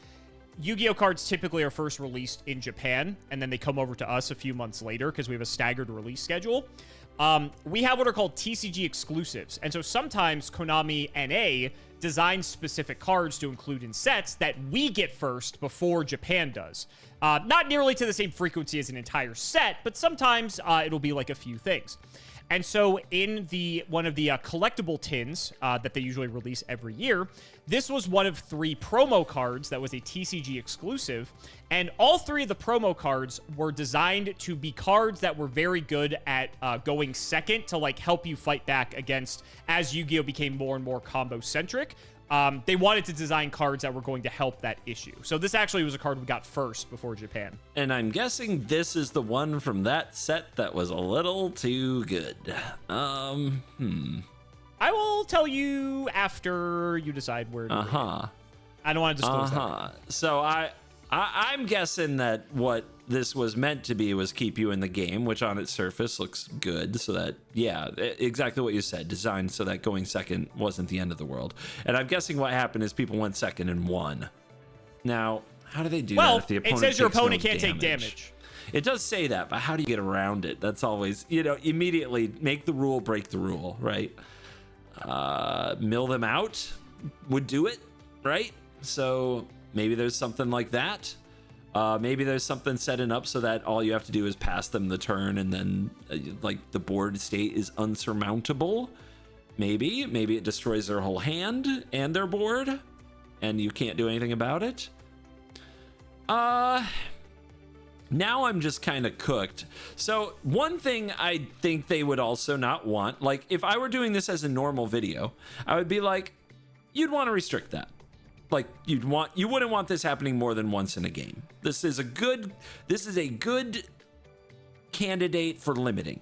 Yu-Gi-Oh cards typically are first released in Japan, and then they come over to us a few months later because we have a staggered release schedule. We have what are called TCG exclusives, and so sometimes Konami NA designs specific cards to include in sets that we get first before Japan does. Not nearly to the same frequency as an entire set, but sometimes it'll be like a few things. And so in one of the collectible tins that they usually release every year, this was one of 3 promo cards that was a TCG exclusive. And all 3 of the promo cards were designed to be cards that were very good at going second to like help you fight back against, as Yu-Gi-Oh became more and more combo centric, they wanted to design cards that were going to help that issue. So this actually was a card we got first before Japan. And I'm guessing this is the one from that set that was a little too good. I will tell you after you decide where to rate. I don't want to disclose that. So I'm guessing that what this was meant to be was keep you in the game, which on its surface looks good. So that, yeah, exactly what you said, designed so that going second wasn't the end of the world. And I'm guessing what happened is people went second and won. Now, how do they do that if the opponent it says your takes opponent no can't take damage. It does say that, but how do you get around it? That's always, immediately make the rule, break the rule, right? Mill them out would do it, right? So maybe there's something like that. Maybe there's something setting up so that all you have to do is pass them the turn and then like the board state is unsurmountable. Maybe it destroys their whole hand and their board and you can't do anything about it. Now I'm just kind of cooked. So one thing I think they would also not want, like if I were doing this as a normal video, I would be like, you'd want to restrict that. Like you wouldn't want this happening more than once in a game. This is a good candidate for limiting.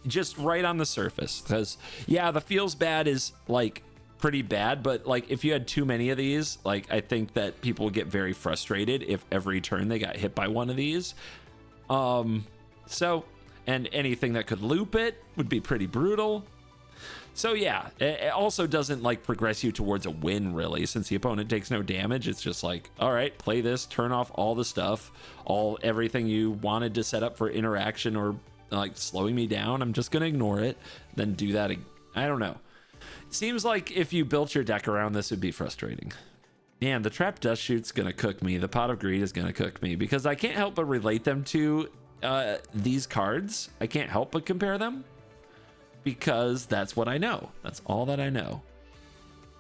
Just right on the surface. Because yeah, the feels bad is like pretty bad, but like if you had too many of these, like I think that people would get very frustrated if every turn they got hit by one of these. So, and anything that could loop it would be pretty brutal. So yeah, it also doesn't like progress you towards a win really, since the opponent takes no damage. It's just like, all right, play this, turn off all the stuff, everything you wanted to set up for interaction or like slowing me down. I'm just gonna ignore it, then do that. I don't know. It seems like if you built your deck around this, it'd be frustrating. Man, the trap dustshoot's gonna cook me. The pot of greed is gonna cook me because I can't help but relate them to these cards. I can't help but compare them. Because that's what I know. That's all that I know.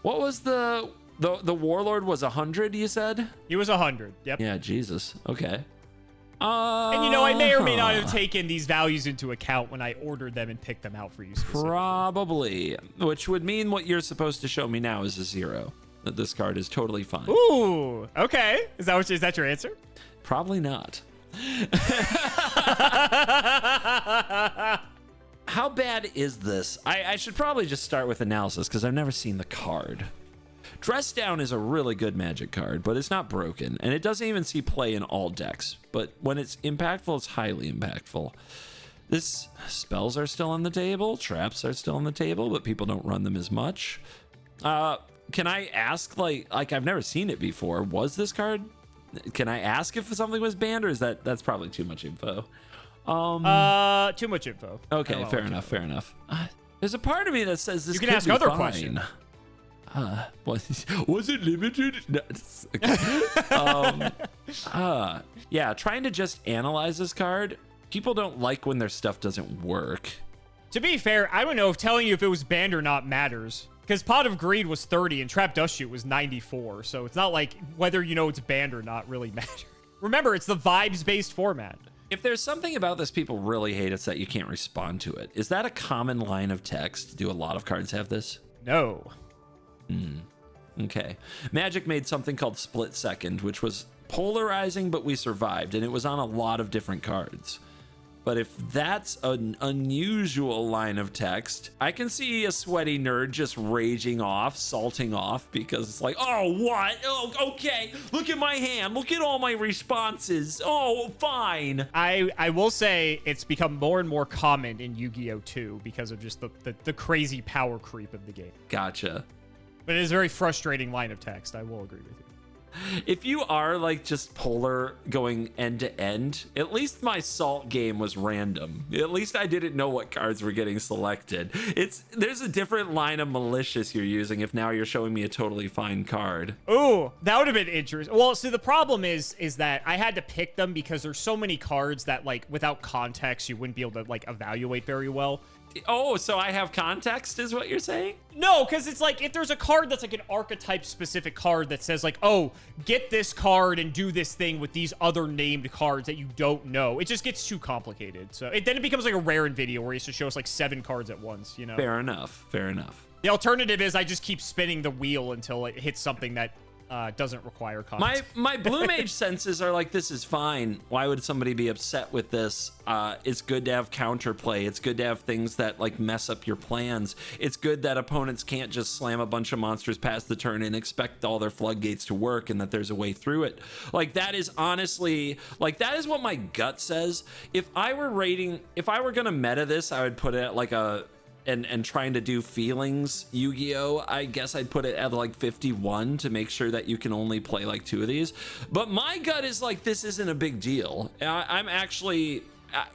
What was the warlord was 100, you said? He was 100, yep. Yeah, Jesus. Okay. And I may or may not have taken these values into account when I ordered them and picked them out for you specifically. Probably. Which would mean what you're supposed to show me now is a 0. That this card is totally fine. Ooh, okay. Is that your answer? Probably not. How bad is this? I should probably just start with analysis because I've never seen the card. Dress Down is a really good Magic card, but it's not broken, and it doesn't even see play in all decks. But when it's impactful, it's highly impactful. This spells are still on the table, traps are still on the table, but people don't run them as much. Can I ask, like I've never seen it before. Was this card? Can I ask if something was banned, or is that's probably too much info? Too much info. Okay, fair enough. There's a part of me that says this. You can ask other questions. Was it limited? No, okay. Yeah, trying to just analyze this card. People don't like when their stuff doesn't work. To be fair, I don't know if telling you if it was banned or not matters. Because Pot of Greed was 30 and Trap Dustshoot was 94. So it's not like whether you know it's banned or not really matters. Remember, it's the vibes-based format. If there's something about this people really hate, it's that you can't respond to it. Is that a common line of text? Do a lot of cards have this? No. Okay. Magic made something called Split Second, which was polarizing, but we survived, and it was on a lot of different cards. But if that's an unusual line of text, I can see a sweaty nerd just raging off, salting off, because it's like, oh, what? Oh, okay. Look at my hand. Look at all my responses. Oh, fine. I will say it's become more and more common in Yu-Gi-Oh! 2 because of just the crazy power creep of the game. Gotcha. But it is a very frustrating line of text. I will agree with you. If you are like just polar going end to end, at least my salt game was random. At least I didn't know what cards were getting selected. There's a different line of malicious you're using if now you're showing me a totally fine card. Ooh, that would have been interesting. Well, so the problem is that I had to pick them because there's so many cards that like without context you wouldn't be able to like evaluate very well. Oh, so I have context is what you're saying? No, because it's like if there's a card that's like an archetype specific card that says like, oh, get this card and do this thing with these other named cards that you don't know. It just gets too complicated. So then it becomes like a rare in video where he has to show us like 7 cards at once, you know? Fair enough. The alternative is I just keep spinning the wheel until it hits something that doesn't require content. My blue mage senses are like, this is fine. Why would somebody be upset with this? It's good to have counterplay. It's good to have things that like mess up your plans. It's good that opponents can't just slam a bunch of monsters past the turn and expect all their floodgates to work and that there's a way through it. Like that is honestly, like that is what my gut says. If I were gonna meta this, I would put it at like a, and trying to do feelings Yu-Gi-Oh, I guess I'd put it at like 51 to make sure that you can only play like 2 of these. But my gut is like, this isn't a big deal. I'm actually,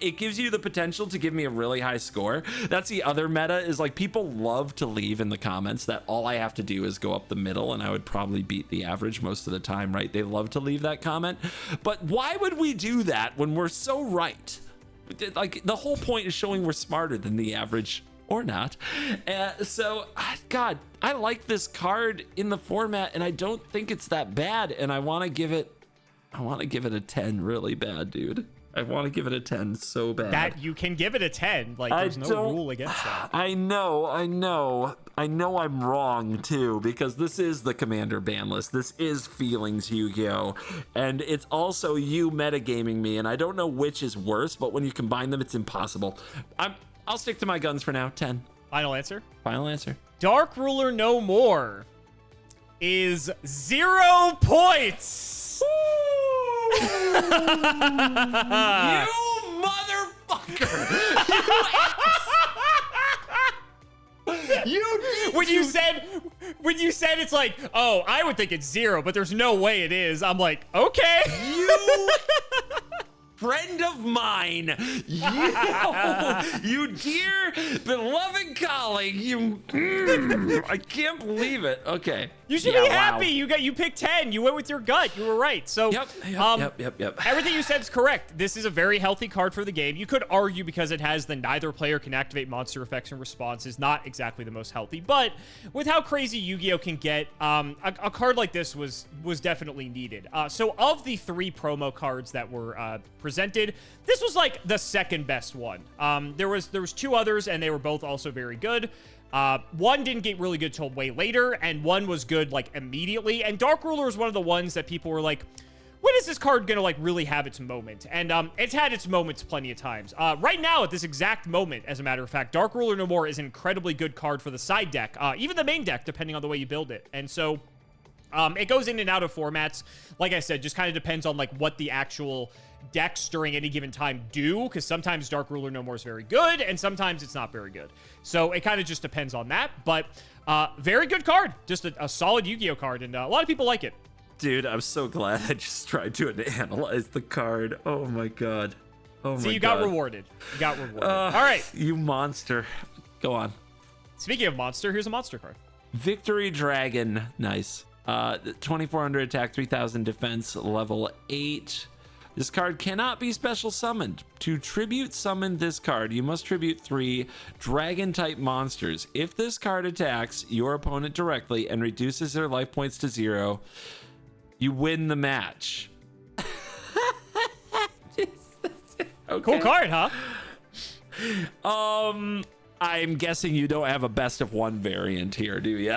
it gives you the potential to give me a really high score. That's the other meta, is like people love to leave in the comments that all I have to do is go up the middle and I would probably beat the average most of the time, right? They love to leave that comment. But why would we do that when we're so right? Like the whole point is showing we're smarter than the average, or not. So God, I like this card in the format and I don't think it's that bad, and I want to give it a 10 really bad, dude. I want to give it a 10 so bad. That you can give it a 10. Like there's no rule against that. I know I'm wrong too, because this is the commander ban list. This is feelings Yu-Gi-Oh, and it's also you metagaming me, and I don't know which is worse, but when you combine them, it's impossible. I'll stick to my guns for now. 10. Final answer? Final answer. Dark Ruler No More is 0 points. You motherfucker! When you said it's like, oh, I would think it's 0, but there's no way it is. I'm like, okay. You friend of mine, you dear beloved colleague, I can't believe it. Okay, you should be happy. Wow. You picked 10. You went with your gut. You were right. So yep. Everything you said is correct. This is a very healthy card for the game. You could argue because it has the neither player can activate monster effects and responses, not exactly the most healthy, but with how crazy Yu-Gi-Oh can get, a card like this was definitely needed. So of the 3 promo cards that were presented, this was like the second best one. There was 2 others, and they were both also very good. One didn't get really good till way later, and one was good like immediately. And Dark Ruler is one of the ones that people were like, when is this card gonna like really have its moment? And it's had its moments plenty of times. Right now, at this exact moment, as a matter of fact, Dark Ruler No More is an incredibly good card for the side deck, even the main deck, depending on the way you build it. And so it goes in and out of formats. Like I said, just kind of depends on like what the actual decks during any given time do, because sometimes Dark Ruler No More is very good and sometimes it's not very good. So it kind of just depends on that. But very good card, just a solid Yu-Gi-Oh card, and a lot of people like it. Dude, I'm so glad I just tried to analyze the card. Oh my god. Oh my god. See, you got rewarded. You got rewarded. All right. You monster. Go on. Speaking of monster, here's a monster card. Victory Dragon. Nice. 2400 attack, 3000 defense, level 8. This card cannot be special summoned. To tribute summon this card, you must tribute 3 dragon type monsters. If this card attacks your opponent directly and reduces their life points to 0, you win the match. Okay. Cool card, huh? I'm guessing you don't have a best of 1 variant here, do you?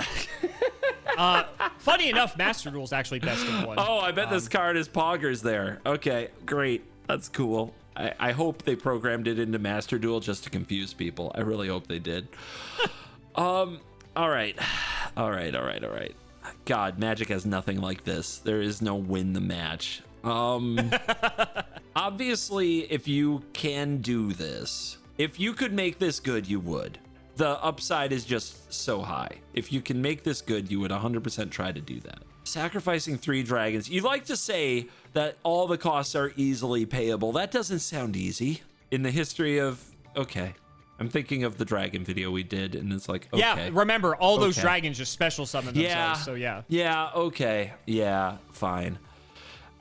Funny enough, Master Duel's actually best of 1. Oh, I bet this card is poggers there. Okay, great. That's cool. I hope they programmed it into Master Duel just to confuse people. I really hope they did. All right. God, Magic has nothing like this. There is no win the match. Obviously, if you can do this, if you could make this good, you would. The upside is just so high. If you can make this good, you would 100% try to do that. Sacrificing 3 dragons. You like to say that all the costs are easily payable. That doesn't sound easy. In the history of... Okay. I'm thinking of the dragon video we did, and it's like, okay. Yeah, remember, all those dragons just special summon themselves, yeah. So yeah. Yeah, okay. Yeah, fine.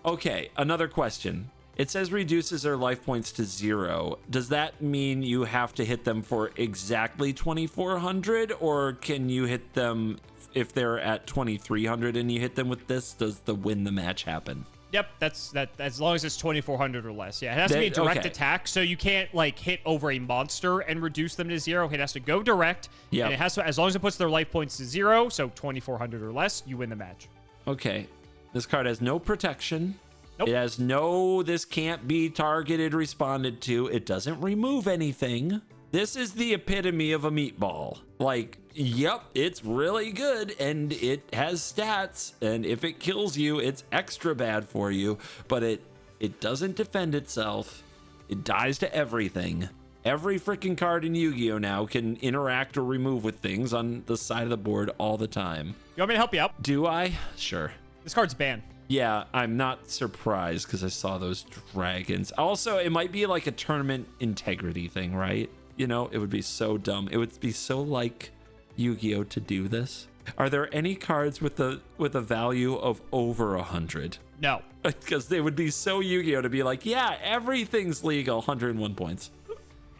Okay, another question. It says reduces their life points to 0. Does that mean you have to hit them for exactly 2,400, or can you hit them if they're at 2,300 and you hit them with this? Does the win the match happen? Yep, that's that. As long as it's 2400 or less. Yeah, it has to be a direct attack, so you can't like hit over a monster and reduce them to 0. It has to go direct. Yeah, and it has to, as long as it puts their life points to 0, so 2400 or less, you win the match. Okay, this card has no protection. Nope. It has no, this can't be targeted, responded to. It doesn't remove anything. This is the epitome of a meatball. Like, yep, it's really good and it has stats, and if it kills you, it's extra bad for you, but it doesn't defend itself. It dies to everything. Every freaking card in Yu-Gi-Oh now can interact or remove with things on the side of the board all the time. You want me to help you out? Do I? Sure. This card's banned. Yeah, I'm not surprised because I saw those dragons. Also, it might be like a tournament integrity thing, right? You know, it would be so dumb. It would be so like Yu-Gi-Oh to do this. Are there any cards with a value of over 100? No. Because they would be so Yu-Gi-Oh to be like, yeah, everything's legal, 101 points.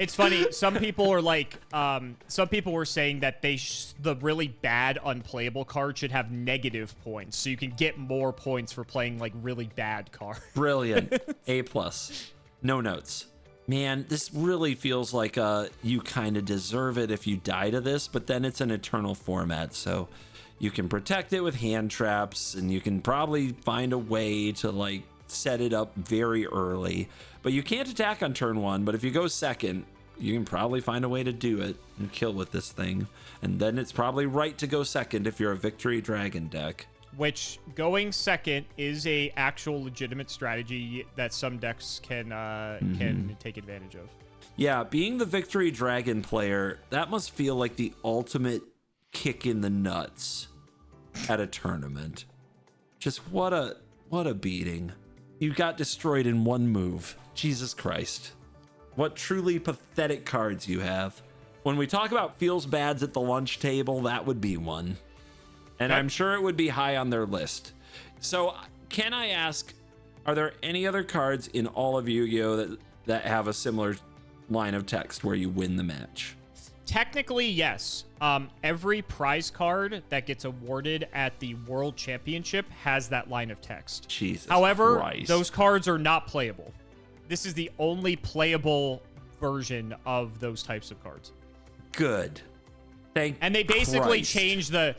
It's funny. Some people are like, some people were saying that the really bad unplayable card should have negative points, so you can get more points for playing like really bad cards. Brilliant. A+. No notes. Man, this really feels like you kind of deserve it if you die to this, but then it's an eternal format, so you can protect it with hand traps, and you can probably find a way to like set it up very early. But you can't attack on turn 1, but if you go second, you can probably find a way to do it and kill with this thing. And then it's probably right to go second if you're a Victory Dragon deck. Which going second is a actual legitimate strategy that some decks can take advantage of. Yeah, being the Victory Dragon player, that must feel like the ultimate kick in the nuts at a tournament. Just what a beating. You got destroyed in one move. Jesus Christ. What truly pathetic cards you have. When we talk about feels bads at the lunch table, that would be one. And I'm sure it would be high on their list. So can I ask, are there any other cards in all of Yu-Gi-Oh that have a similar line of text where you win the match? Technically, yes. Every prize card that gets awarded at the World Championship has that line of text. Jesus However, Christ. Those cards are not playable. This is the only playable version of those types of cards. Good. And they basically change the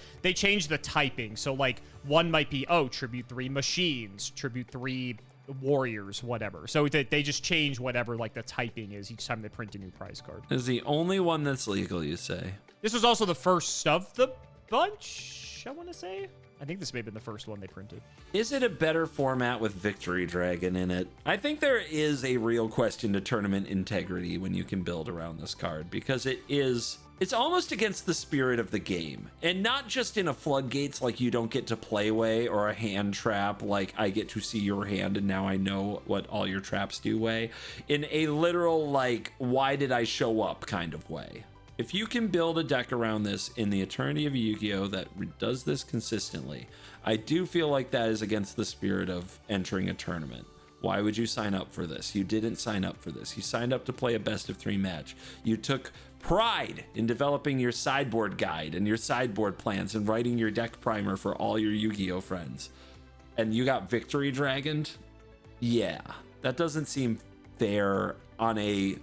typing. So like one might be, oh, tribute 3 machines, tribute 3 warriors, whatever. So they just change whatever like the typing is each time they print a new prize card. This is the only one that's legal, you say? This was also the first of the bunch, I want to say. I think this may have been the first one they printed. Is it a better format with Victory Dragon in it? I think there is a real question to tournament integrity when you can build around this card, because it's almost against the spirit of the game, and not just in a floodgates like you don't get to play way, or a hand trap like I get to see your hand and now I know what all your traps do way, in a literal like why did I show up kind of way. If you can build a deck around this in the eternity of Yu-Gi-Oh that does this consistently, I do feel like that is against the spirit of entering a tournament. Why would you sign up for this? You didn't sign up for this. You signed up to play a best of 3 match. You took pride in developing your sideboard guide and your sideboard plans and writing your deck primer for all your Yu-Gi-Oh friends. And you got Victory Dragoned? Yeah, that doesn't seem fair on a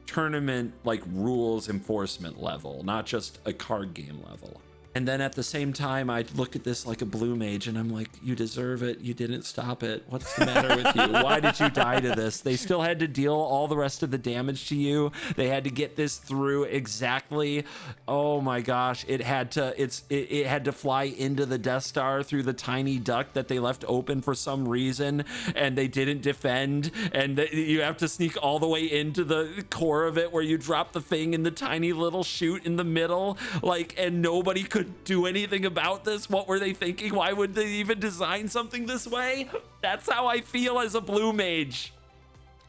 tournament like rules enforcement level, not just a card game level. And then at the same time, I look at this like a blue mage and I'm like, you deserve it. You didn't stop it. What's the matter with you? Why did you die to this? They still had to deal all the rest of the damage to you. They had to get this through exactly. Oh my gosh. It had to fly into the Death Star through the tiny duct that they left open for some reason, and they didn't defend. And you have to sneak all the way into the core of it where you drop the thing in the tiny little chute in the middle. Like, and nobody could do anything about this. What were they thinking? Why would they even design something this way? That's how I feel as a blue mage.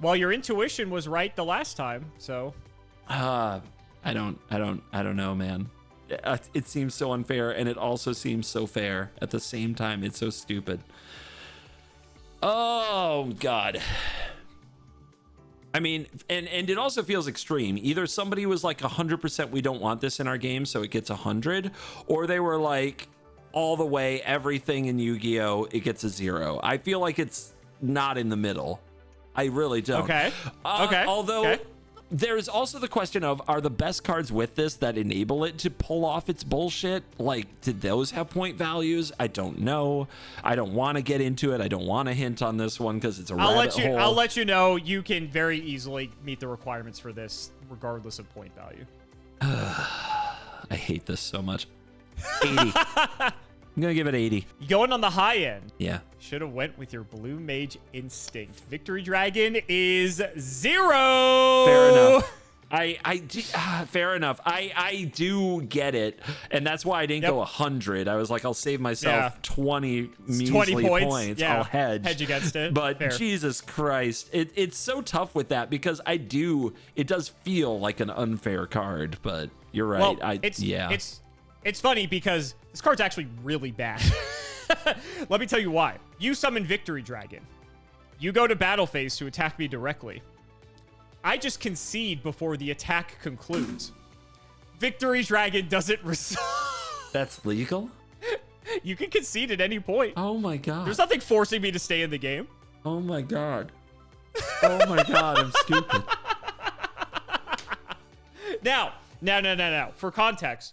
Well, your intuition was right the last time, so I don't know, man. It seems so unfair, and it also seems so fair at the same time. It's so stupid. Oh god. I mean, and it also feels extreme. Either somebody was like 100% we don't want this in our game, so it gets 100, or they were like, all the way, everything in Yu-Gi-Oh, it gets a 0. I feel like it's not in the middle. I really don't. Okay. Okay. Although there's also the question of, are the best cards with this that enable it to pull off its bullshit? Like, did those have point values? I don't know. I don't want to get into it. I don't want to hint on this one because it's a rabbit hole. I'll let you know. You can very easily meet the requirements for this, regardless of point value. I hate this so much. 80. I'm gonna give it 80. You going on the high end? Yeah. Should have went with your blue mage instinct. Victory Dragon is 0. Fair enough. Fair enough. I do get it, and that's why I didn't go 100. I was like, I'll save myself 20 measly points. Yeah. I'll hedge against it. But Fair. Jesus Christ, it's so tough with that because it does feel like an unfair card. But you're right. Well, it's funny because this card's actually really bad. Let me tell you why. You summon Victory Dragon. You go to battle phase to attack me directly. I just concede before the attack concludes. Victory Dragon doesn't resolve. That's legal? You can concede at any point. Oh my god. There's nothing forcing me to stay in the game. Oh my god. Oh my god, I'm stupid. Now. For context,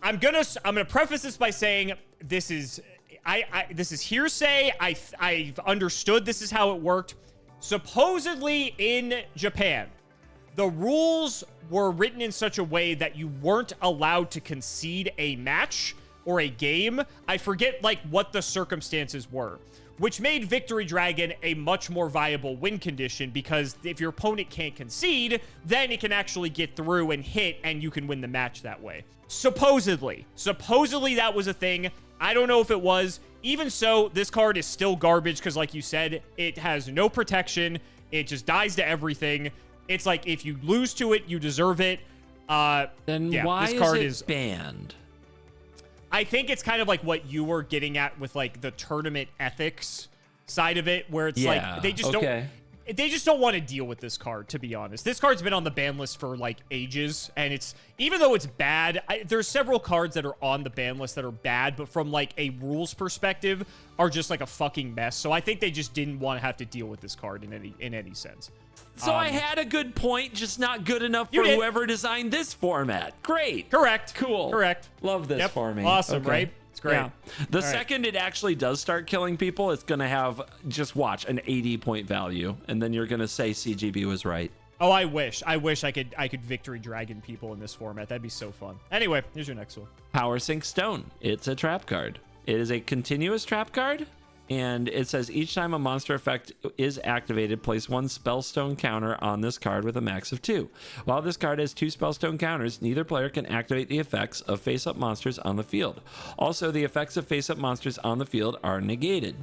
I'm gonna preface this by saying this is hearsay. I've understood this is how it worked. Supposedly in Japan, the rules were written in such a way that you weren't allowed to concede a match or a game. I forget like what the circumstances were, which made Victory Dragon a much more viable win condition because if your opponent can't concede, then it can actually get through and hit and you can win the match that way. Supposedly that was a thing. I don't know if it was. Even so, this card is still garbage because, like you said, it has no protection. It just dies to everything. It's like if you lose to it, you deserve it. Then why this card is it banned? I think it's kind of like what you were getting at with like the tournament ethics side of it, where it's like they just don't want to deal with this card, to be honest. This card's been on the ban list for like ages, and it's, even though it's bad, there's several cards that are on the ban list that are bad, but from like a rules perspective are just like a fucking mess. So I think they just didn't want to have to deal with this card in any sense. So I had a good point, just not good enough for whoever designed this format. Great. Correct. Cool. Correct. Love this for me. Awesome, right? It's great. Yeah. The second it actually does start killing people, it's going to have, just watch, an 80 point value. And then you're going to say CGB was right. Oh, I wish I could Victory Dragon people in this format. That'd be so fun. Anyway, here's your next one. Powersink Stone. It's a trap card. It is a continuous trap card. And it says each time a monster effect is activated, place one spellstone counter on this card with a max of 2. While this card has 2 spellstone counters, neither player can activate the effects of face-up monsters on the field. Also, the effects of face-up monsters on the field are negated.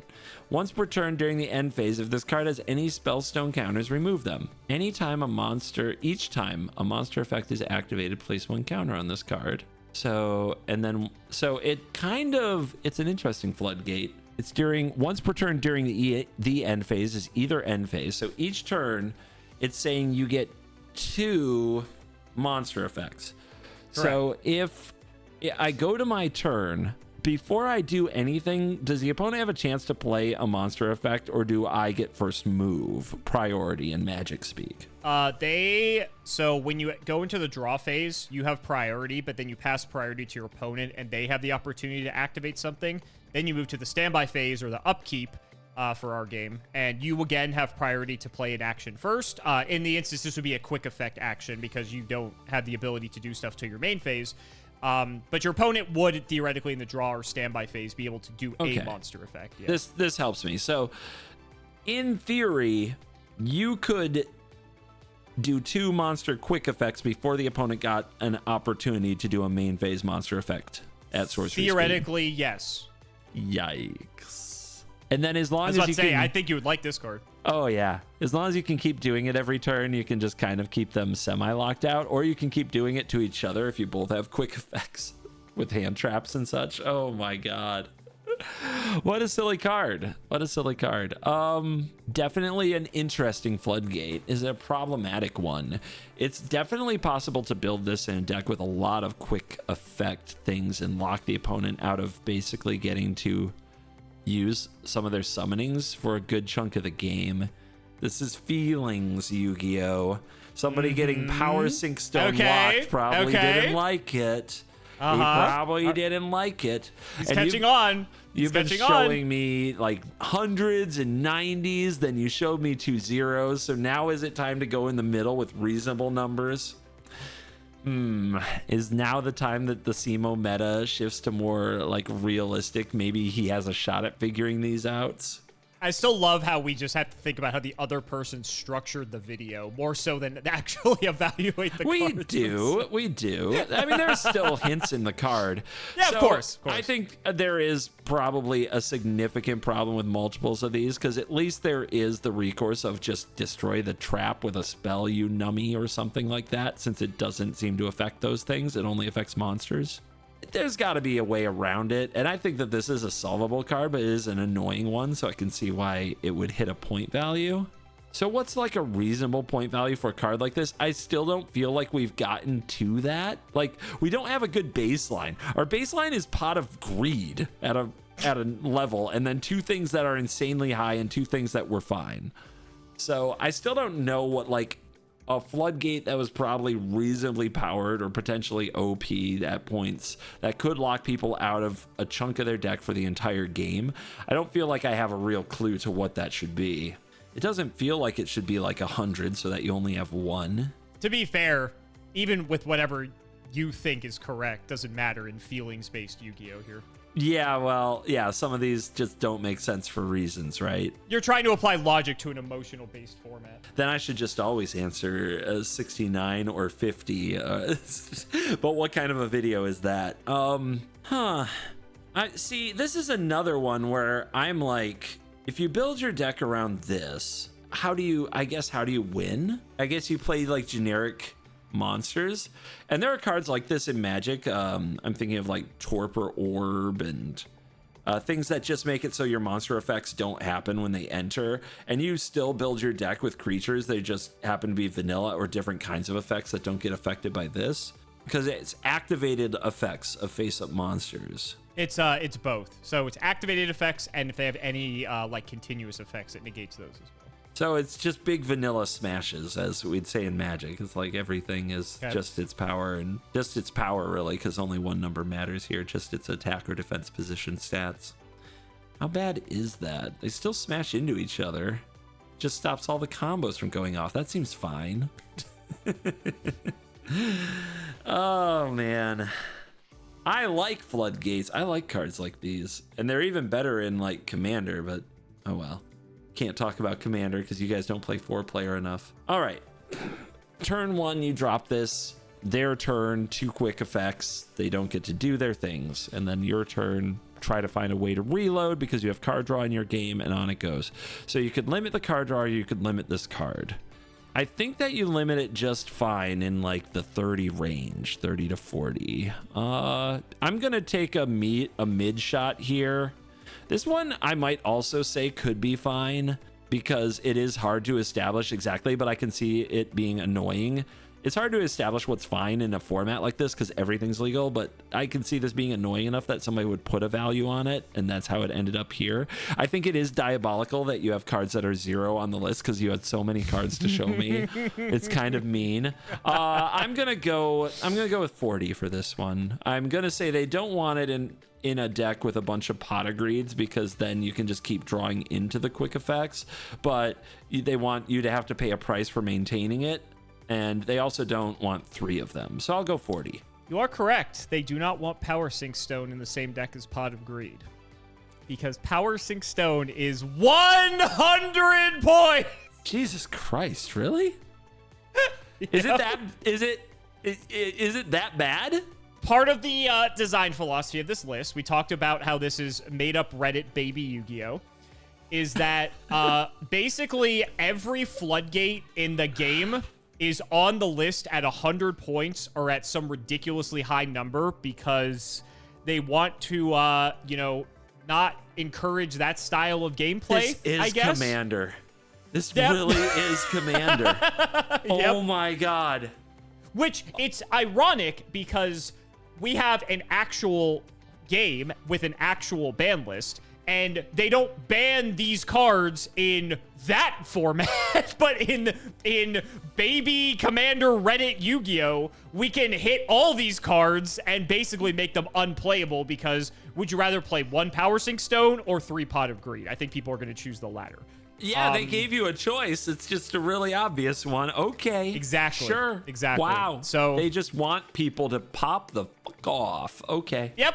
Once per turn during the end phase, if this card has any spellstone counters, remove them. Each time a monster effect is activated, place 1 counter on this card. So it's an interesting floodgate. It's once per turn during the end phase is either end phase. So each turn, it's saying you get 2 monster effects. Correct. So if I go to my turn, before I do anything, does the opponent have a chance to play a monster effect, or do I get first move priority in Magic speak? So when you go into the draw phase, you have priority, but then you pass priority to your opponent and they have the opportunity to activate something. Then you move to the standby phase or the upkeep for our game, and you again have priority to play an action first. In the instance, this would be a quick effect action because you don't have the ability to do stuff to your main phase. But your opponent would theoretically in the draw or standby phase be able to do a monster effect. Yeah. This helps me. So in theory, you could do 2 monster quick effects before the opponent got an opportunity to do a main phase monster effect at sorcery theoretically speed. Yes. Yikes. And then as long as you can, I think you would like this card. Oh yeah, as long as you can keep doing it every turn, you can just kind of keep them semi-locked out, or you can keep doing it to each other if you both have quick effects with hand traps and such. Oh my god. What a silly card. What a silly card. Definitely an interesting floodgate. Is a problematic one. It's definitely possible to build this in a deck with a lot of quick effect things and lock the opponent out of basically getting to use some of their summonings for a good chunk of the game. This is feelings, Yu-Gi-Oh! Somebody getting Powersink Stone locked probably didn't like it. He probably didn't like it. He's catching on. You've been showing me like hundreds and 90s, then you showed me 2 zeros. So now is it time to go in the middle with reasonable numbers? Is now the time that the Cimo meta shifts to more like realistic? Maybe he has a shot at figuring these out. I still love how we just have to think about how the other person structured the video more so than actually evaluate the cards. We do. I mean, there's still hints in the card. Yeah, of course. I think there is probably a significant problem with multiples of these because at least there is the recourse of just destroy the trap with a spell, you nummy, or something like that. Since it doesn't seem to affect those things, it only affects monsters. There's got to be a way around it, and I think that this is a solvable card, but it is an annoying one, so I can see why it would hit a point value. So what's like a reasonable point value for a card like this? I still don't feel like we've gotten to that. Like, we don't have a good baseline. Our baseline is Pot of Greed at a level, and then 2 things that are insanely high and 2 things that were fine. So I still don't know what like a floodgate that was probably reasonably powered or potentially OP at points that could lock people out of a chunk of their deck for the entire game. I don't feel like I have a real clue to what that should be. It doesn't feel like it should be like 100 so that you only have 1. To be fair, even with whatever you think is correct, doesn't matter in feelings-based Yu-Gi-Oh! Here. Yeah, well, yeah, some of these just don't make sense for reasons, right? You're trying to apply logic to an emotional-based format. Then I should just always answer 69 or 50. But what kind of a video is that? See, this is another one where I'm like, if you build your deck around this, how do you win? I guess you play like generic monsters, and there are cards like this in Magic. I'm thinking of like Torpor Orb and things that just make it so your monster effects don't happen when they enter, and you still build your deck with creatures. They just happen to be vanilla or different kinds of effects that don't get affected by this because it's activated effects of face-up monsters. It's both. So it's activated effects, and if they have any like continuous effects, it negates those as well. So it's just big vanilla smashes, as we'd say in Magic. It's like everything is just its power, and just its power, really, because only one number matters here, just its attack or defense position stats. How bad is that? They still smash into each other. Just stops all the combos from going off. That seems fine. Oh, man. I like floodgates. I like cards like these. And they're even better in, like, Commander, but oh well. Can't talk about Commander because you guys don't play 4-player enough. All right, turn 1, you drop this. Their turn, 2 quick effects. They don't get to do their things, and then your turn, try to find a way to reload because you have card draw in your game, and on it goes. So you could limit the card draw, or you could limit this card. I think that you limit it just fine in like the 30 range, 30 to 40. I'm gonna take a mid shot here. This one I might also say could be fine because it is hard to establish exactly, but I can see it being annoying. It's hard to establish what's fine in a format like this because everything's legal, but I can see this being annoying enough that somebody would put a value on it, and that's how it ended up here. I think it is diabolical that you have cards that are 0 on the list because you had so many cards to show me. It's kind of mean. I'm gonna go with 40 for this one. I'm gonna say they don't want it in a deck with a bunch of Pot of Greeds because then you can just keep drawing into the quick effects, but they want you to have to pay a price for maintaining it, and they also don't want 3 of them. So I'll go 40. You are correct. They do not want Powersink Stone in the same deck as Pot of Greed because Powersink Stone is 100 points. Jesus Christ, really? Is it that bad? Part of the design philosophy of this list, we talked about how this is made up Reddit baby Yu-Gi-Oh! Is that basically every floodgate in the game is on the list at 100 points or at some ridiculously high number because they want to, not encourage that style of gameplay. This is I guess. Commander. This really is Commander. Oh my God. Which it's ironic because we have an actual game with an actual ban list, and they don't ban these cards in that format, but in baby Commander Reddit Yu-Gi-Oh, we can hit all these cards and basically make them unplayable because would you rather play 1 Powersink Stone or 3 Pot of Greed? I think people are going to choose the latter. Yeah, they gave you a choice. It's just a really obvious one. Okay. Exactly. Sure. Exactly. Wow. So they just want people to pop the fuck off. Okay. Yep.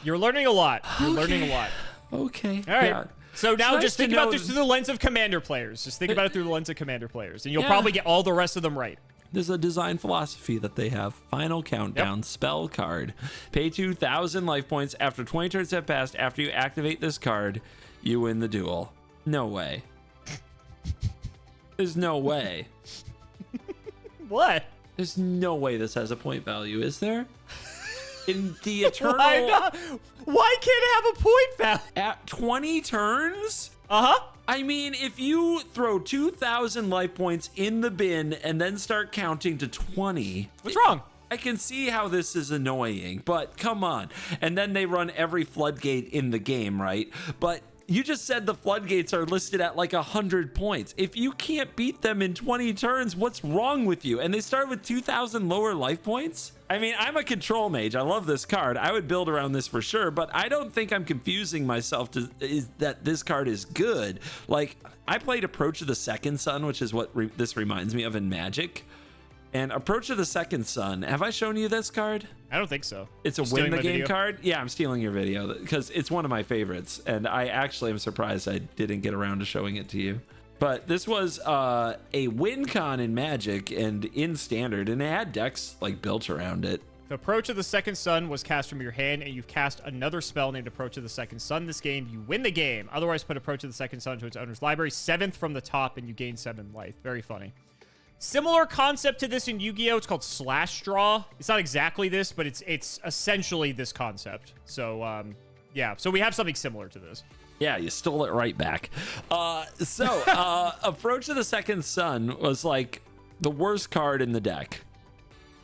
You're learning a lot. You're learning a lot. Okay. All right. Yeah. So now nice just think to about know- this through the lens of Commander players. Just think about it through the lens of Commander players, and you'll probably get all the rest of them right. There's a design philosophy that they have. Final countdown, spell card. Pay 2,000 life points after 20 turns have passed. After you activate this card, you win the duel. No way. There's no way. What? There's no way this has a point value, is there? In the eternal... Why not? Why can't it have a point value? At 20 turns? Uh-huh. I mean, if you throw 2,000 life points in the bin and then start counting to 20... What's wrong? I can see how this is annoying, but come on. And then they run every floodgate in the game, right? But you just said the floodgates are listed at like 100 points. If you can't beat them in 20 turns, what's wrong with you? And they start with 2,000 lower life points? I mean, I'm a control mage. I love this card. I would build around this for sure, but I don't think I'm confusing myself to is that this card is good. Like, I played Approach of the Second Sun, which is what this reminds me of in Magic. And Approach of the Second Sun, have I shown you this card? I don't think so. It's a win the game card. Yeah, I'm stealing your video because it's one of my favorites. And I actually am surprised I didn't get around to showing it to you. But this was a win con in Magic and in Standard, and it had decks like built around it. The Approach of the Second Sun was cast from your hand, and you've cast another spell named Approach of the Second Sun this game. You win the game. Otherwise, put Approach of the Second Sun to its owner's library, 7th from the top, and you gain 7 life. Very funny. Similar concept to this in Yu-Gi-Oh! It's called Slash Draw. It's not exactly this, but it's essentially this concept. So, yeah. So we have something similar to this. Yeah, you stole it right back. Approach of the Second Sun was like the worst card in the deck.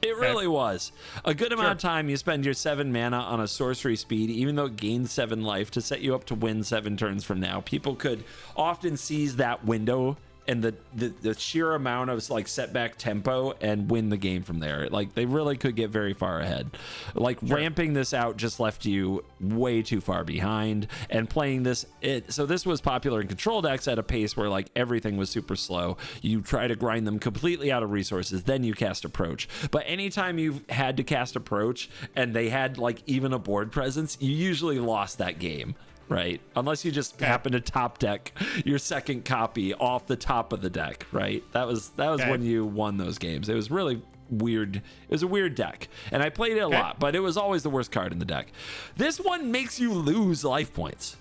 It really was. A good amount of time you spend your 7 mana on a sorcery speed, even though it gains 7 life to set you up to win 7 turns from now. People could often seize that window and the sheer amount of like setback tempo and win the game from there. Like they really could get very far ahead. Like ramping this out just left you way too far behind, and playing this so this was popular in control decks at a pace where like everything was super slow. You try to grind them completely out of resources, then you cast Approach. But anytime you had to cast Approach and they had like even a board presence, you usually lost that game. Right, unless you just happen to top deck your second copy off the top of the deck, right? That was when you won those games. It was really weird. It was a weird deck, and I played it a lot, but it was always the worst card in the deck. This one makes you lose life points.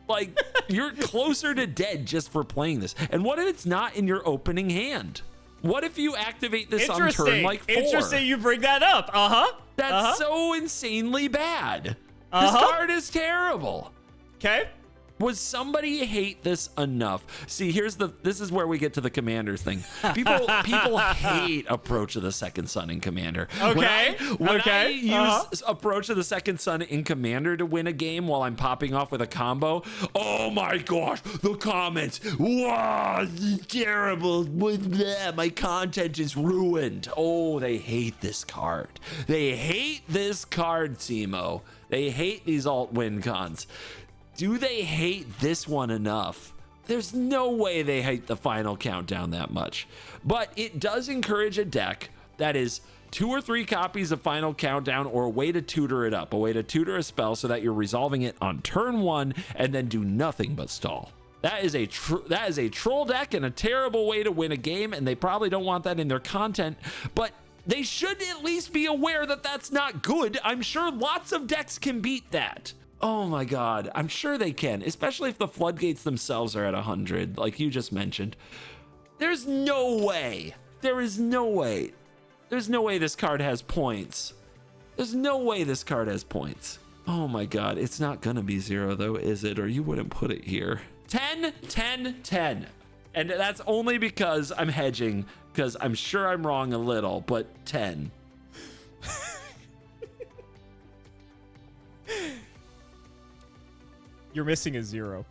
Like you're closer to dead just for playing this. And what if it's not in your opening hand? What if you activate this on turn like 4? Interesting you bring that up. That's so insanely bad. This card is terrible. Okay. Was somebody hate this enough? See, this is where we get to the Commander thing. People hate Approach of the Second Sun in Commander. Okay. When I use Approach of the Second Sun in Commander to win a game while I'm popping off with a combo, oh my gosh, the comments. Wow, this is terrible. My content is ruined. Oh, they hate this card. They hate this card, Cimo. They hate these alt win cons. Do they hate this one enough? There's no way they hate the final countdown that much. But it does encourage a deck that is 2 or 3 copies of final countdown, or a way to tutor it up, a way to tutor a spell so that you're resolving it on turn 1 and then do nothing but stall. That is a troll deck and a terrible way to win a game, and they probably don't want that in their content, but they should at least be aware that that's not good. I'm sure lots of decks can beat that. Oh my God, I'm sure they can, especially if the floodgates themselves are at 100, like you just mentioned. There's no way. There is no way. There's no way this card has points. There's no way this card has points. Oh my God. It's not going to be 0 though, is it? Or you wouldn't put it here. 10, 10, 10. And that's only because I'm hedging, because I'm sure I'm wrong a little, but 10. You're missing a 0.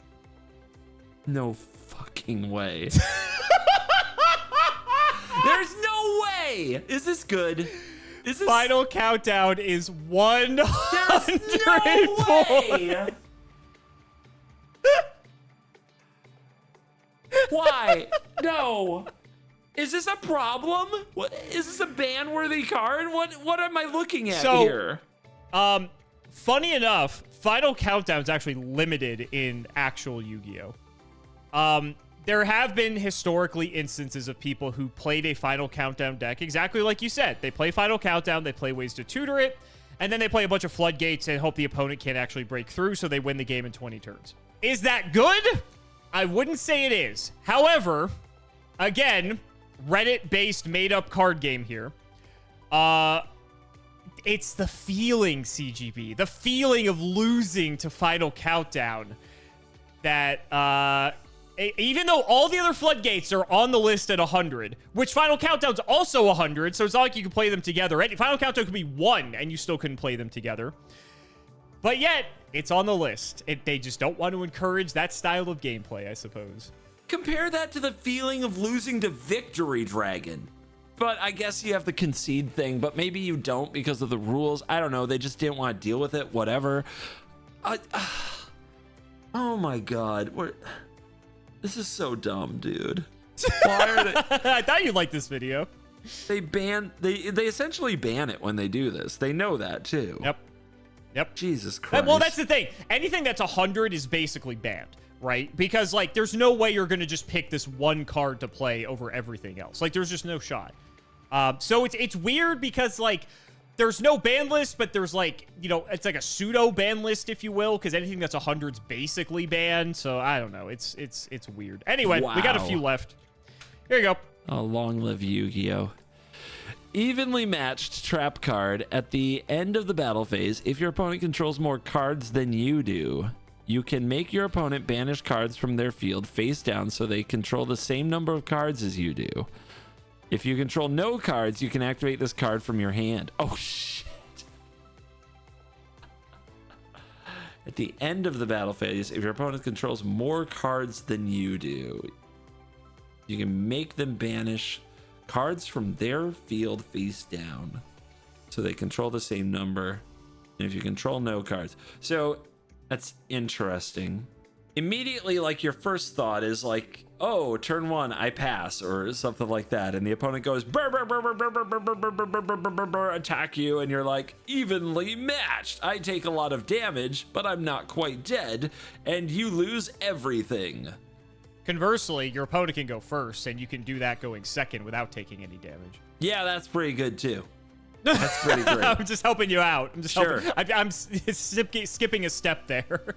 No fucking way. There's no way. Is this good? Is this... Final countdown is 100 There's no way. Why? No. Is this a problem? What, is this a ban-worthy card? What am I looking at here? Funny enough, Final Countdown is actually limited in actual Yu-Gi-Oh. There have been historically instances of people who played a Final Countdown deck exactly like you said. They play Final Countdown, they play ways to tutor it, and then they play a bunch of floodgates and hope the opponent can't actually break through, so they win the game in 20 turns. Is that good? I wouldn't say it is. However, again, Reddit-based made-up card game here. It's the feeling, CGB. The feeling of losing to Final Countdown that, even though all the other floodgates are on the list at 100, which Final Countdown's also 100, so it's not like you can play them together. Final Countdown could be 1, and you still couldn't play them together. But yet, it's on the list. They just don't want to encourage that style of gameplay, I suppose. Compare that to the feeling of losing to Victory Dragon. But I guess you have the concede thing, but maybe you don't because of the rules. I don't know. They just didn't want to deal with it. Whatever. Oh my God. This is so dumb, dude. Why are they? I thought you'd like this video. They essentially ban it when they do this. They know that too. Yep. Jesus Christ. Well, that's the thing. Anything that's 100 is basically banned, right? Because, like, there's no way you're going to just pick this one card to play over everything else. Like, there's just no shot. So it's weird because, like, there's no ban list, but there's, like, you know, it's like a pseudo ban list, if you will, because anything that's 100 is basically banned. So I don't know. It's weird. Anyway, Wow. We got a few left. Here you go. Oh, long live Yu-Gi-Oh! Evenly matched trap card at the end of the battle phase. If your opponent controls more cards than you do, you can make your opponent banish cards from their field face down so they control the same number of cards as you do. If you control no cards, you can activate this card from your hand. Oh, shit. At the end of the battle phase, if your opponent controls more cards than you do, you can make them banish cards from their field face down so they control the same number. And if you control no cards. So that's interesting. Immediately, like, your first thought is like, oh, turn 1, I pass, or something like that. And the opponent goes, burr, burr, burr, burr, burr, burr, burr, burr, burr, burr, burr, burr, burr, burr, attack you. And you're like, evenly matched. I take a lot of damage, but I'm not quite dead. And you lose everything. Conversely, your opponent can go first, and you can do that going second without taking any damage. Yeah, that's pretty good, too. That's pretty great. I'm just helping you out. I'm just Sure. I'm skipping a step there.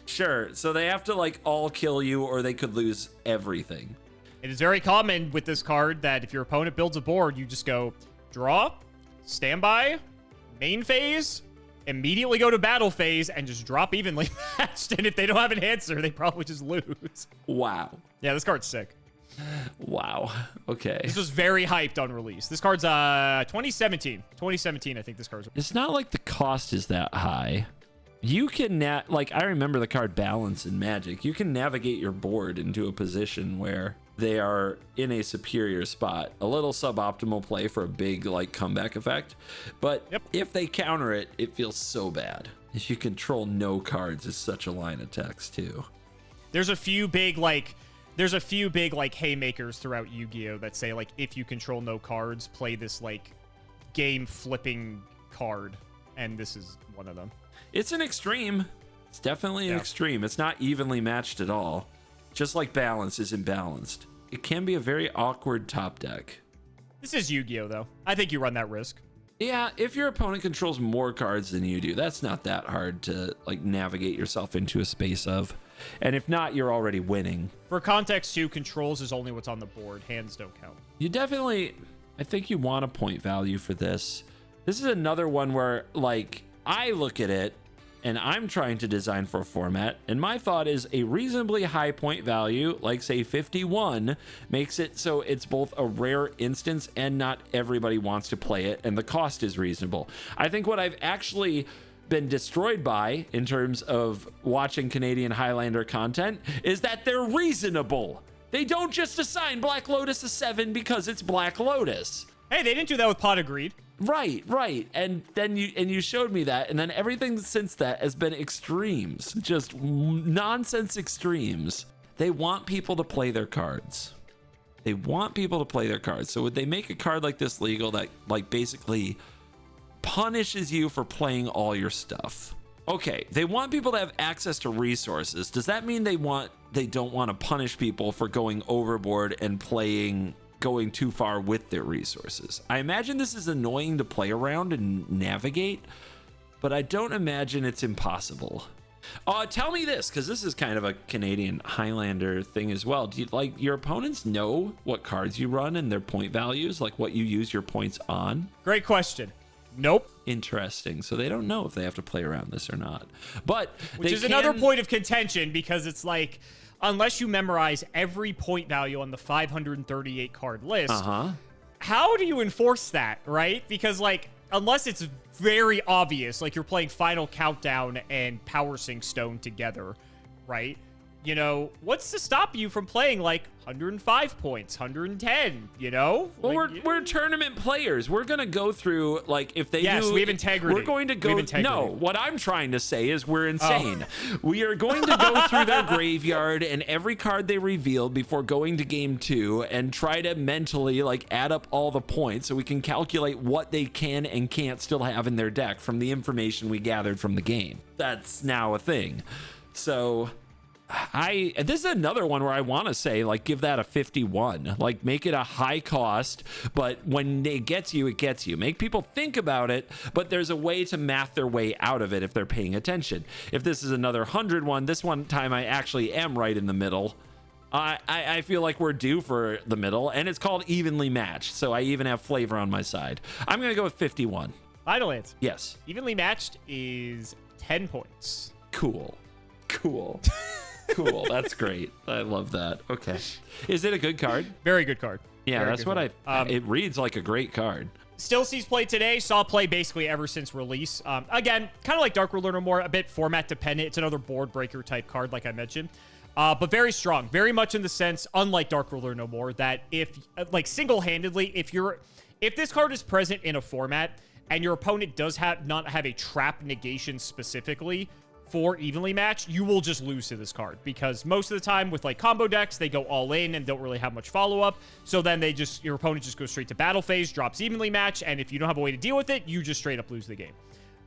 Sure. So they have to, like, all kill you, or they could lose everything. It is very common with this card that if your opponent builds a board, you just go draw, standby, main phase, immediately go to battle phase, and just drop evenly matched. And if they don't have an answer, they probably just lose. Wow. Yeah, this card's sick. Wow. Okay. This was very hyped on release. This card's 2017. 2017, I think this card's. It's not like the cost is that high. You can, like, I remember the card Balance in Magic. You can navigate your board into a position where they are in a superior spot. A little suboptimal play for a big, like, comeback effect. But if they counter it, it feels so bad. If you control no cards, it's such a line of text, too. There's a few big, like, haymakers throughout Yu-Gi-Oh! That say, like, if you control no cards, play this, like, game-flipping card. And this is one of them. It's an extreme. It's definitely an extreme. It's not evenly matched at all. Just like Balance isn't balanced. It can be a very awkward top deck. This is Yu-Gi-Oh! Though. I think you run that risk. Yeah, if your opponent controls more cards than you do, that's not that hard to, like, navigate yourself into a space of. And if not, you're already winning. For context, too, controls is only what's on the board. Hands don't count. You definitely, I think you want a point value for this. This is another one where, like, I look at it and I'm trying to design for a format, and my thought is a reasonably high point value, like say 51, makes it so it's both a rare instance and not everybody wants to play it, and the cost is reasonable. I think what I've actually been destroyed by in terms of watching Canadian Highlander content is that they're reasonable. They don't just assign Black Lotus a 7 because it's Black Lotus. Hey, they didn't do that with Pot of Greed. Right. And then you showed me that, and then everything since that has been extremes, just nonsense extremes. They want people to play their cards. So would they make a card like this legal that like basically punishes you for playing all your stuff? Okay, they want people to have access to resources. Does that mean they don't want to punish people for going overboard and going too far with their resources? I imagine this is annoying to play around and navigate, but I don't imagine it's impossible. Tell me this, because this is kind of a Canadian Highlander thing as well. Do you, like, your opponents know what cards you run and their point values, like what you use your points on? Great question. Nope. Interesting. So they don't know if they have to play around this or not. But which is another point of contention, because it's like, unless you memorize every point value on the 538 card list, how do you enforce that, right? Because like, unless it's very obvious, like you're playing Final Countdown and Powersink Stone together, right? You know, what's to stop you from playing like 105 points, 110, you know? Well, like, we're tournament players. We're going to go through, like, if they yes, do... we have integrity. We're going to go... No, what I'm trying to say is we're insane. We are going to go through their graveyard and every card they revealed before going to game 2 and try to mentally, like, add up all the points so we can calculate what they can and can't still have in their deck from the information we gathered from the game. That's now a thing. So... this is another one where I want to say, like, give that a 51, like make it a high cost, but when it gets you, it gets you. Make people think about it, but there's a way to math their way out of it if they're paying attention. If this is another 100 one, this one time I actually am right in the middle. I feel like we're due for the middle, and it's called evenly matched, so I even have flavor on my side. I'm gonna go with 51. Final answer. Yes. Evenly matched is 10 points. Cool. Cool. That's great. I love that. Okay. Is it a good card? Very good card. Yeah, Very that's what card. it reads like a great card. Still sees play today. Saw play basically ever since release. Again, kind of like Dark Ruler No More, a bit format dependent. It's another board breaker type card, like I mentioned. But very strong. Very much in the sense, unlike Dark Ruler No More, that if, like, single-handedly, if this card is present in a format and your opponent does not have a trap negation specifically for evenly matched, you will just lose to this card, because most of the time with like combo decks, they go all in and don't really have much follow-up. So then your opponent just goes straight to battle phase, drops evenly matched, and if you don't have a way to deal with it, you just straight up lose the game.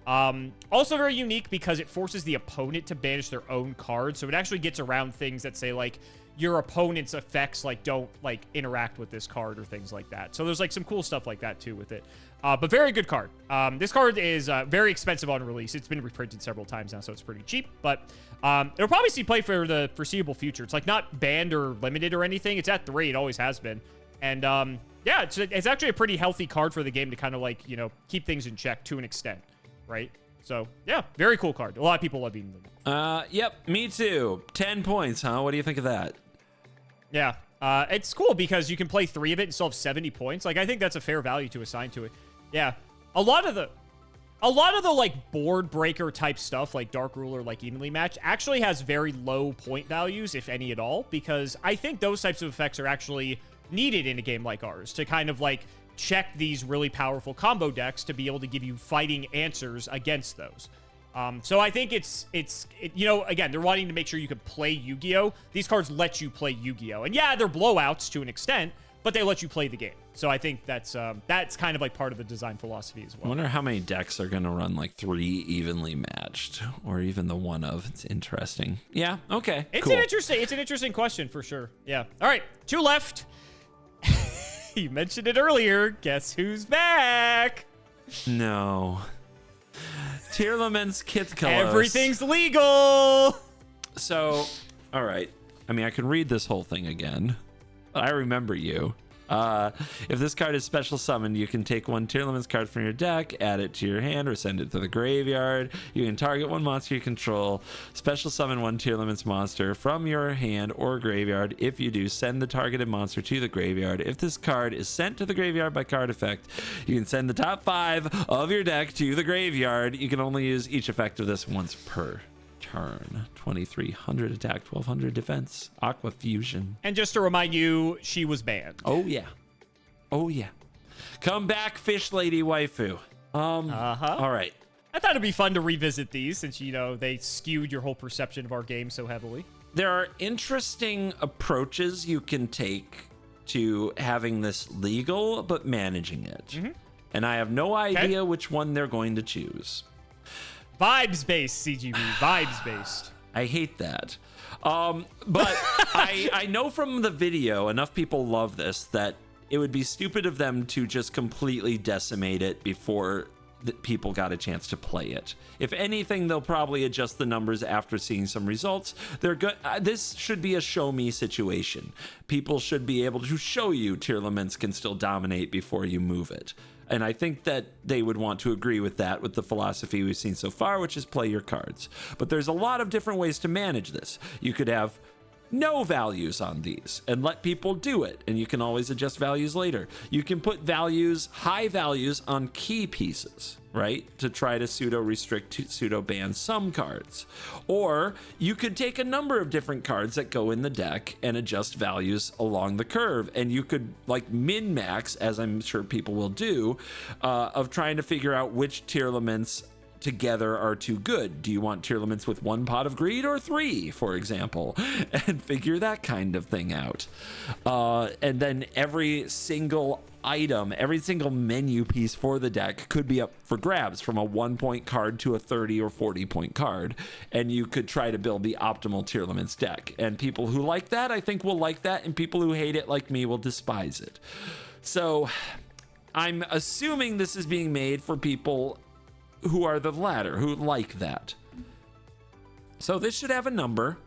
Also very unique because it forces the opponent to banish their own cards, so it actually gets around things that say like your opponent's effects like don't like interact with this card or things like that. So there's like some cool stuff like that too with it. But very good card. This card is very expensive on release. It's been reprinted several times now, so it's pretty cheap. But it'll probably see play for the foreseeable future. It's like not banned or limited or anything. It's at 3. It always has been. And yeah, it's actually a pretty healthy card for the game to kind of like, you know, keep things in check to an extent, right? So yeah, very cool card. A lot of people love eating them. Yep, me too. 10 points, huh? What do you think of that? Yeah, it's cool because you can play 3 of it and still have 70 points. Like, I think that's a fair value to assign to it. Yeah, a lot of the like board breaker type stuff, like Dark Ruler, like evenly matched, actually has very low point values, if any at all, because I think those types of effects are actually needed in a game like ours to kind of like check these really powerful combo decks to be able to give you fighting answers against those. So I think it's you know, again, they're wanting to make sure you can play Yu-Gi-Oh! These cards let you play Yu-Gi-Oh! And yeah, they're blowouts to an extent, but they let you play the game. So I think that's kind of like part of the design philosophy as well. I wonder how many decks are going to run like 3 evenly matched, or even the one of. It's interesting. Yeah, okay, it's cool. It's an interesting question for sure. Yeah. All right, 2 left. You mentioned it earlier. Guess who's back? No. Tearlaments, kitkallos. Everything's legal. So, all right. I mean, I can read this whole thing again. I remember you. If this card is special summoned, you can take one Tearlaments card from your deck, add it to your hand, or send it to the graveyard. You can target one monster you control, special summon one Tearlaments monster from your hand or graveyard. If you do, send the targeted monster to the graveyard. If this card is sent to the graveyard by card effect, you can send the top 5 of your deck to the graveyard. You can only use each effect of this once per turn. 2300 attack, 1200 defense, Aqua Fusion. And just to remind you, she was banned. Oh yeah. Oh yeah. Come back, fish lady waifu. All right. I thought it'd be fun to revisit these since, you know, they skewed your whole perception of our game so heavily. There are interesting approaches you can take to having this legal, but managing it. And I have no idea which one they're going to choose. Vibes-based CGB, vibes-based. I hate that. But I know from the video, enough people love this, that it would be stupid of them to just completely decimate it before people got a chance to play it. If anything, they'll probably adjust the numbers after seeing some results. They're good. This should be a show me situation. People should be able to show you Tearlaments can still dominate before you move it. And I think that they would want to agree with that, with the philosophy we've seen so far, which is play your cards. But there's a lot of different ways to manage this. You could have no values on these and let people do it, and you can always adjust values later. You can put values, high values, on key pieces, right, to try to pseudo restrict, pseudo ban some cards. Or you could take a number of different cards that go in the deck and adjust values along the curve, and you could like min max, as I'm sure people will do, of trying to figure out which Tearlaments together are too good. Do you want Tearlaments with 1 pot of greed or 3, for example, and figure that kind of thing out. And then every single item, every single menu piece for the deck could be up for grabs, from a 1-point card to a 30 or 40-point card, and you could try to build the optimal Tearlaments deck. And people who like that, I think, will like that, and people who hate it, like me, will despise it. So I'm assuming this is being made for people who are the latter, who like that. So this should have a number.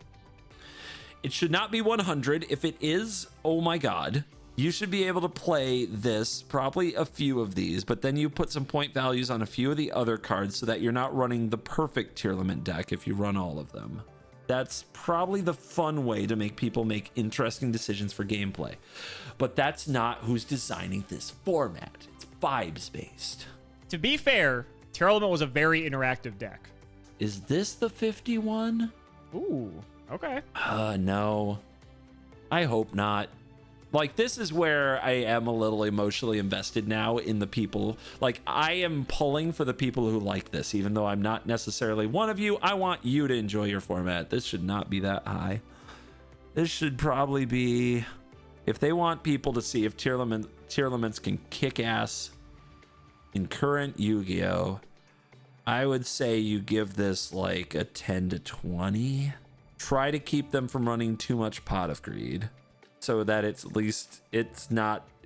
It should not be 100. If it is, oh my god, you should be able to play this, probably a few of these, but then you put some point values on a few of the other cards so that you're not running the perfect Tearlament deck if you run all of them. That's probably the fun way to make people make interesting decisions for gameplay. But that's not who's designing this format. It's vibes based. To be fair, Tearlament was a very interactive deck. Is this the 51? Ooh, okay. No. I hope not. Like, this is where I am a little emotionally invested now in the people. Like, I am pulling for the people who like this, even though I'm not necessarily one of you. I want you to enjoy your format. This should not be that high. This should probably be, if they want people to see if Tearlaments can kick ass in current Yu-Gi-Oh, I would say you give this like a 10 to 20. Try to keep them from running too much Pot of Greed, so that it's at least it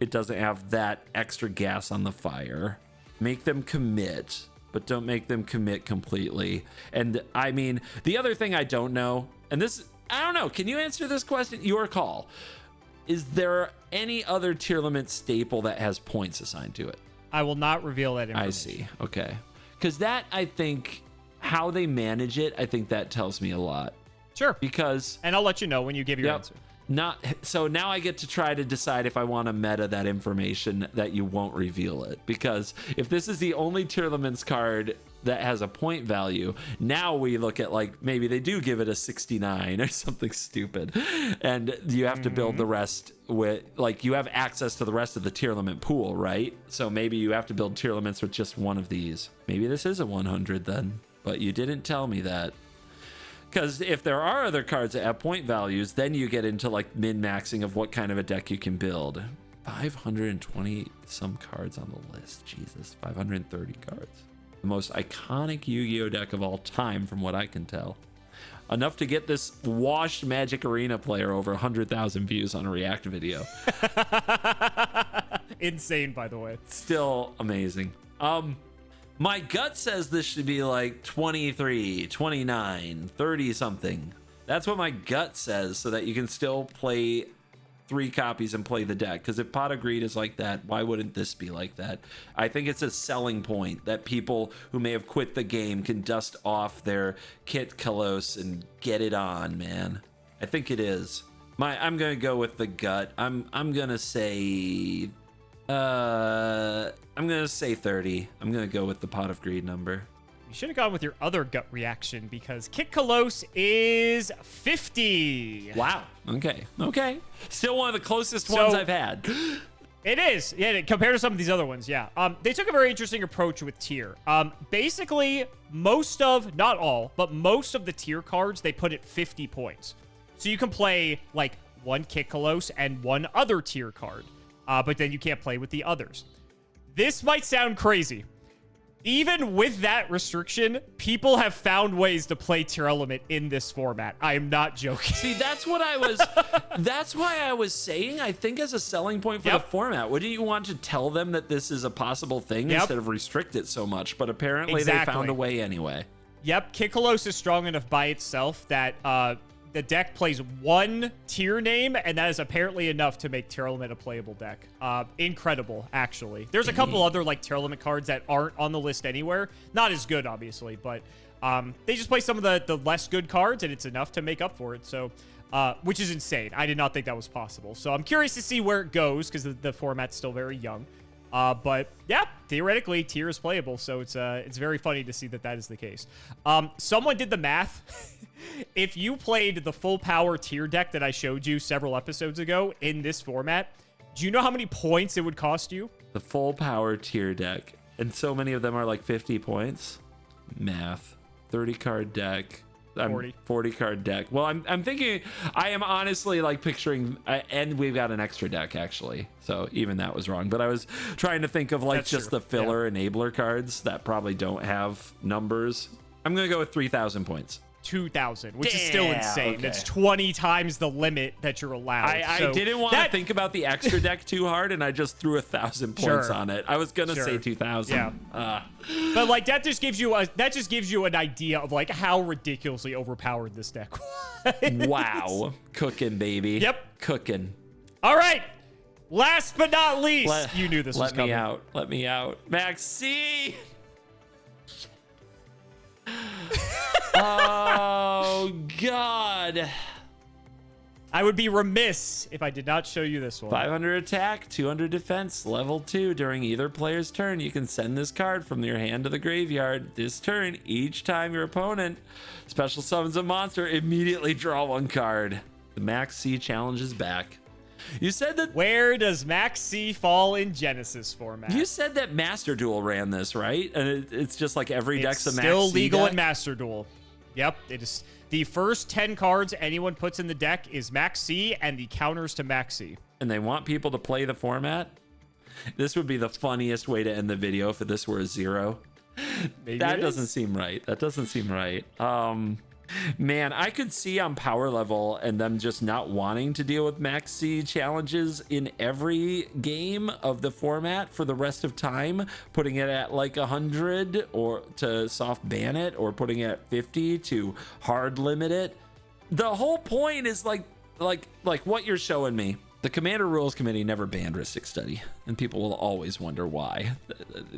doesn't have that extra gas on the fire. Make them commit, but don't make them commit completely. And I mean, the other thing I don't know, and this, I don't know, can you answer this question? Your call. Is there any other Tearlament staple that has points assigned to it? I will not reveal that information. I see. Okay. Because that, I think, how they manage it, I think that tells me a lot. Sure. Because... And I'll let you know when you give your answer. So now I get to try to decide if I want to meta that information that you won't reveal it. Because if this is the only Tearlaments card that has a point value, now we look at like maybe they do give it a 69 or something stupid, and you have to build the rest with, like, you have access to the rest of the Tearlament pool, right? So maybe you have to build Tearlaments with just one of these. Maybe this is a 100 then, but you didn't tell me that. Because if there are other cards that have point values, then you get into like min-maxing of what kind of a deck you can build. 520 some cards on the list. Jesus, 530 cards. The most iconic Yu-Gi-Oh deck of all time, from what I can tell. Enough to get this washed Magic Arena player over 100,000 views on a React video. Insane, by the way. Still amazing. My gut says this should be like 23, 29, 30 something. That's what my gut says, so that you can still play 3 copies and play the deck. Because if Pot of Greed is like that, why wouldn't this be like that? I think it's a selling point that people who may have quit the game can dust off their kitkallos and get it on, man. I think it is. I'm gonna go with the gut. I'm gonna say 30. I'm gonna go with the Pot of Greed number. You should have gone with your other gut reaction because kitkallos is 50. Wow. Okay. Still one of the closest ones I've had. It is. Yeah, compared to some of these other ones, yeah. They took a very interesting approach with tier. Basically, most of, not all, but most of the tier cards, they put at 50 points. So you can play, like, 1 kitkallos and 1 other tier card. But then you can't play with the others. This might sound crazy. Even with that restriction, people have found ways to play Tearlaments in this format. I am not joking. See, that's why I was saying, I think as a selling point for the format, wouldn't you want to tell them that this is a possible thing instead of restrict it so much? But apparently they found a way anyway. Yep, kitkallos is strong enough by itself that the deck plays 1 tier name, and that is apparently enough to make Tearlaments a playable deck. Incredible, actually. There's a couple other like Tearlaments cards that aren't on the list anywhere. Not as good, obviously, but they just play some of the less good cards, and it's enough to make up for it. So, which is insane. I did not think that was possible. So I'm curious to see where it goes because the format's still very young. But yeah, theoretically, tier is playable, so it's very funny to see that is the case. Someone did the math. If you played the full power tier deck that I showed you several episodes ago in this format, do you know how many points it would cost you? The full power tier deck, and so many of them are like 50 points. Math. 30 card deck. 40 card deck. Well, I'm thinking, I am honestly like picturing, and we've got an extra deck actually, so even that was wrong. But I was trying to think of like the filler enabler cards that probably don't have numbers. I'm gonna go with 3,000 points. 2,000, which is still insane. Okay. That's 20 times the limit that you're allowed. I didn't want to think about the extra deck too hard, and I just threw 1,000 points on it. I was gonna say 2,000. Yeah. But like that just gives you an idea of like how ridiculously overpowered this deck was. Wow, cooking, baby. Yep, cooking. All right. Last but not least, you knew this was coming. Let me out. Maxx C. Oh, God. I would be remiss if I did not show you this one. 500 attack, 200 defense, level 2. During either player's turn, you can send this card from your hand to the graveyard. This turn, each time your opponent special summons a monster, immediately draw 1 card. The Maxx C challenge is back. You said that... Where does Maxx C fall in Genesys format? You said that Master Duel ran this, right? And it's just like every deck's a Maxx C still legal deck? in Master Duel. Yep, it is. The first 10 cards anyone puts in the deck is Maxx C and the counters to Maxx C. And they want people to play the format? This would be the funniest way to end the video if this were a 0. That doesn't seem right. That doesn't seem right. Man, I could see on power level and them just not wanting to deal with Maxx C challenges in every game of the format for the rest of time, putting it at like 100 or to soft ban it, or putting it at 50 to hard limit it. The whole point is like what you're showing me. The Commander Rules Committee never banned Rhystic Study, and people will always wonder why.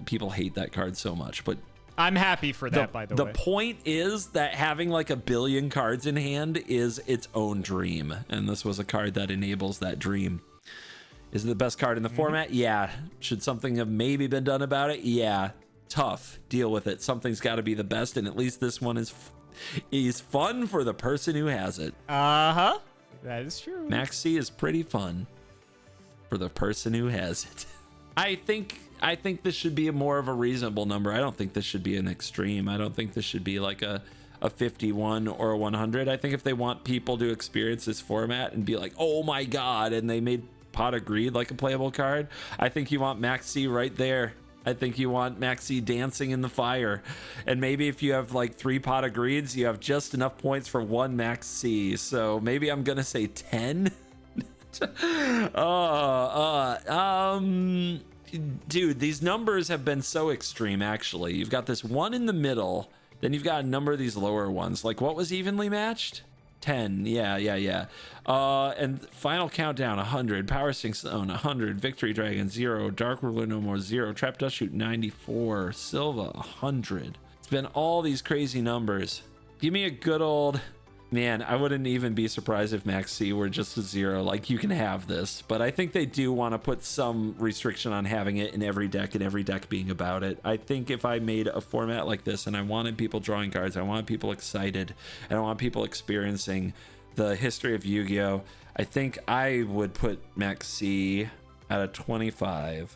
People hate that card so much, but I'm happy for that, by the way. The point is that having like 1 billion cards in hand is its own dream, and this was a card that enables that dream. Is it the best card in the format? Yeah. Should something have maybe been done about it? Yeah. Tough. Deal with it. Something's got to be the best, and at least this one is fun for the person who has it. Uh-huh. That is true. Maxx C is pretty fun for the person who has it. I think this should be more of a reasonable number. I don't think this should be an extreme. I don't think this should be like a 51 or a 100. I think if they want people to experience this format and be like, oh my God, and they made Pot of Greed like a playable card, I think you want Maxx C right there. I think you want Maxx C dancing in the fire. And maybe if you have like 3 Pot of Greeds, you have just enough points for 1 Maxx C. So maybe I'm going to say 10. Dude, these numbers have been so extreme, actually. You've got this one in the middle, then you've got a number of these lower ones. Like, what was evenly matched? 10. Yeah. And final countdown 100. Powersink Zone 100. Victory Dragon 0. Dark Ruler No More 0. Trap Dustshoot 94. Silva 100. It's been all these crazy numbers. Give me a good old. Man, I wouldn't even be surprised if Maxx C were just a 0. Like, you can have this, but I think they do want to put some restriction on having it in every deck and every deck being about it. I think if I made a format like this and I wanted people drawing cards, I wanted people excited, and I want people experiencing the history of Yu-Gi-Oh! I think I would put Maxx C at a 25,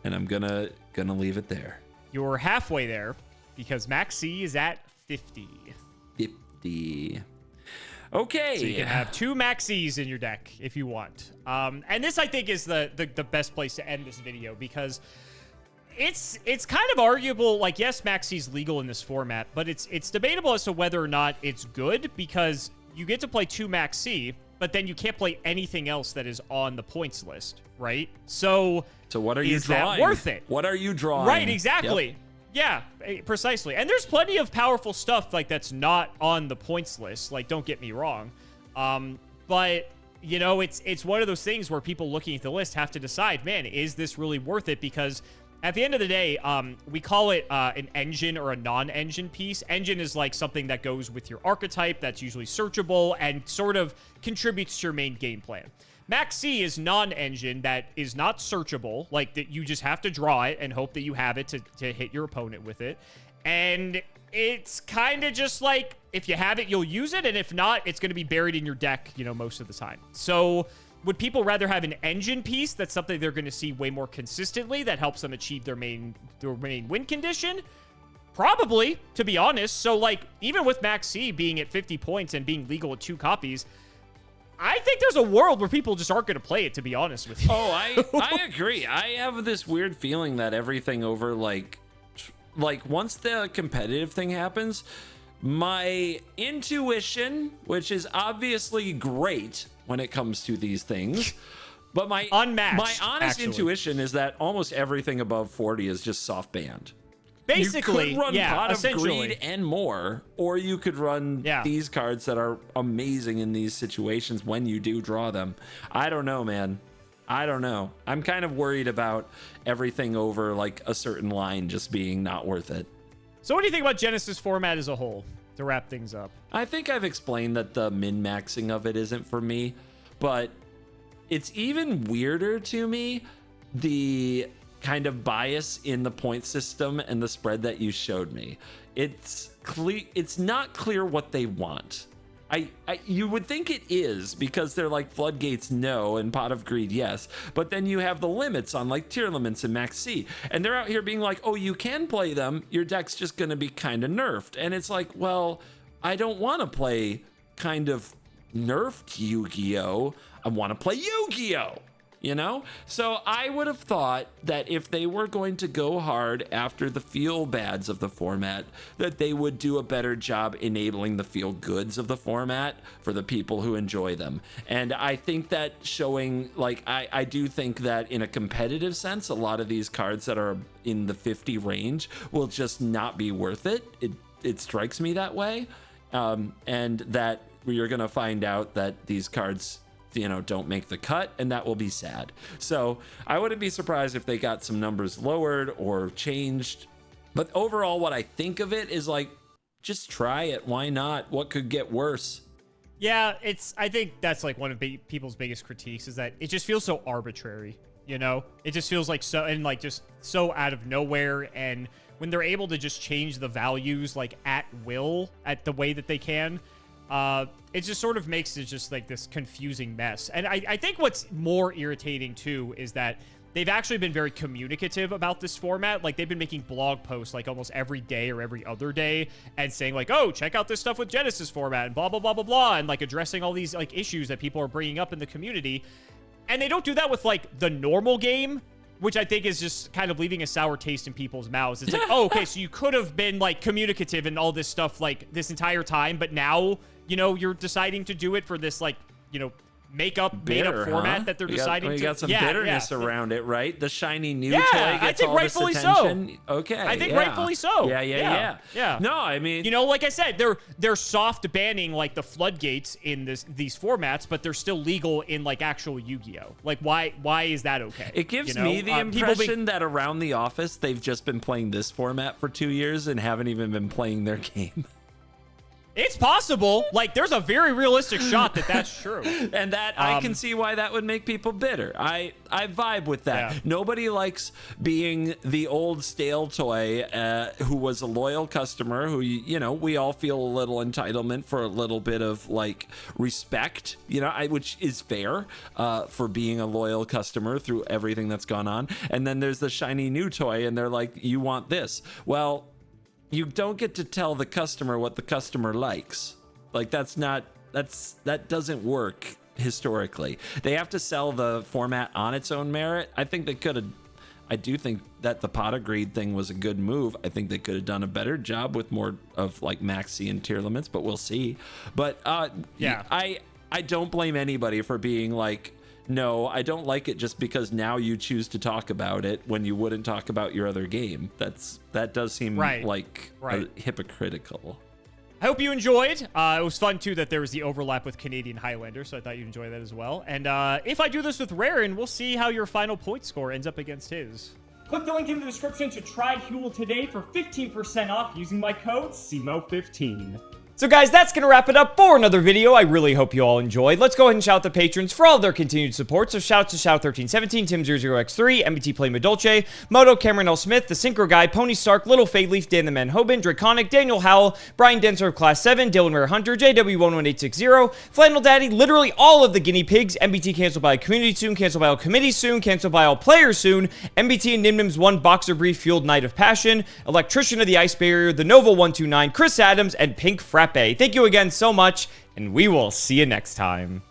and I'm gonna leave it there. You're halfway there because Maxx C is at 50. 50. Okay. So you can have 2 Maxx Cs in your deck if you want. And this, I think, is the best place to end this video because it's kind of arguable. Like, yes, Maxx C is legal in this format, but it's debatable as to whether or not it's good because you get to play 2 Maxx C, but then you can't play anything else that is on the points list, right? So what are you drawing? Is that worth it? What are you drawing? Right, exactly. Yep. Yeah, precisely. And there's plenty of powerful stuff like that's not on the points list. Like, don't get me wrong. But you know, it's one of those things where people looking at the list have to decide, man, is this really worth it? Because at the end of the day, we call it an engine or a non-engine piece. Engine is like something that goes with your archetype that's usually searchable and sort of contributes to your main game plan. Maxx C is non-engine that is not searchable, like that you just have to draw it and hope that you have it to hit your opponent with it. And it's kind of just like, if you have it, you'll use it, and if not, it's going to be buried in your deck, you know, most of the time. So would people rather have an engine piece that's something they're going to see way more consistently that helps them achieve their main win condition? Probably, to be honest. So, like, even with Maxx C being at 50 points and being legal at 2 copies, I think there's a world where people just aren't going to play it, to be honest with you. Oh, I agree. I have this weird feeling that everything over, like once the competitive thing happens, my intuition, which is obviously great when it comes to these things, but my honest intuition is that almost everything above 40 is just soft banned. Basically, you could run yeah, Pot of Greed and more, or you could run these cards that are amazing in these situations when you do draw them. I don't know, man. I don't know. I'm kind of worried about everything over like a certain line just being not worth it. So what do you think about Genesys format as a whole, to wrap things up? I think I've explained that the min-maxing of it isn't for me, but it's even weirder to me, the kind of bias in the point system and the spread that you showed me. It's not clear what they want. You would think it is, because they're like Floodgates no and Pot of Greed yes, but then you have the limits on like Tearlaments and Maxx C, and they're out here being like, oh, you can play them, your deck's just gonna be kind of nerfed. And it's like, well, I don't want to play kind of nerfed Yu-Gi-Oh! I want to play Yu-Gi-Oh! You know? So I would have thought that if they were going to go hard after the feel bads of the format, that they would do a better job enabling the feel goods of the format for the people who enjoy them. And I think that showing, like, I do think that in a competitive sense, a lot of these cards that are in the 50 range will just not be worth it. It strikes me that way. And that you're going to find out that these cards, you know, don't make the cut, and that will be sad. So I wouldn't be surprised if they got some numbers lowered or changed. But overall, what I think of it is like, just try it. Why not? What could get worse? Yeah, I think that's like one of people's biggest critiques, is that it just feels so arbitrary, you know? It just feels like just so out of nowhere. And when they're able to just change the values like at will, at the way that they can, it just sort of makes it just like this confusing mess. And I think what's more irritating too is that they've actually been very communicative about this format. Like, they've been making blog posts like almost every day or every other day and saying like, oh, check out this stuff with Genesys format and blah, blah, blah, blah, blah. And like addressing all these like issues that people are bringing up in the community. And they don't do that with like the normal game, which I think is just kind of leaving a sour taste in people's mouths. It's like, oh, okay, so you could have been like communicative and all this stuff like this entire time, but now, you know, you're deciding to do it for this like, you know, makeup Bitter, format huh? that they're deciding to. We got some bitterness around it, right? The shiny new toy I gets think all rightfully this so. attention. Okay, I think rightfully so. Yeah. No, I mean, you know, like I said, they're soft banning like the floodgates in these formats, but they're still legal in like actual Yu-Gi-Oh. Like, why is that okay? it gives You know? me the People impression that around the office they've just been playing this format for 2 years and haven't even been playing their game. It's possible. Like, there's a very realistic shot that that's true. And that I can see why that would make people bitter. I vibe with that. Yeah. Nobody likes being the old stale toy who was a loyal customer who, you know, we all feel a little entitlement for a little bit of like respect, you know, which is fair for being a loyal customer through everything that's gone on. And then there's the shiny new toy and they're like, you want this. Well, you don't get to tell the customer what the customer likes. Like that doesn't work historically. They have to sell the format on its own merit. I think they could have. I do think that the pot of greed thing was a good move. I think they could have done a better job with more of like Maxx C and Tearlaments, but we'll see. But yeah, I don't blame anybody for being like, no, I don't like it just because now you choose to talk about it when you wouldn't talk about your other game. That does seem like hypocritical. I hope you enjoyed. It was fun, too, that there was the overlap with Canadian Highlander, so I thought you'd enjoy that as well. And if I do this with Rarin, we'll see how your final point score ends up against his. Click the link in the description to try Huel today for 15% off using my code Cimo15. So guys, that's going to wrap it up for another video. I really hope you all enjoyed. Let's go ahead and shout out the patrons for all their continued support. So shout out to Shout1317, Tim00x3, MBT Play Madolce, Moto, Cameron L. Smith, The Synchro Guy, Pony Stark, Little Fadeleaf, Dan the Man Hoban, Draconic, Daniel Howell, Brian Denser of Class 7, Dylan Rare Hunter, JW11860, Flannel Daddy, literally all of the guinea pigs, MBT canceled by a community soon, canceled by all committees soon, canceled by all players soon, MBT and Nimnim's 1 Boxer Brief Fueled Night of Passion, Electrician of the Ice Barrier, The Nova129, Chris Adams, and Pink Frappe. Thank you again so much, and we will see you next time.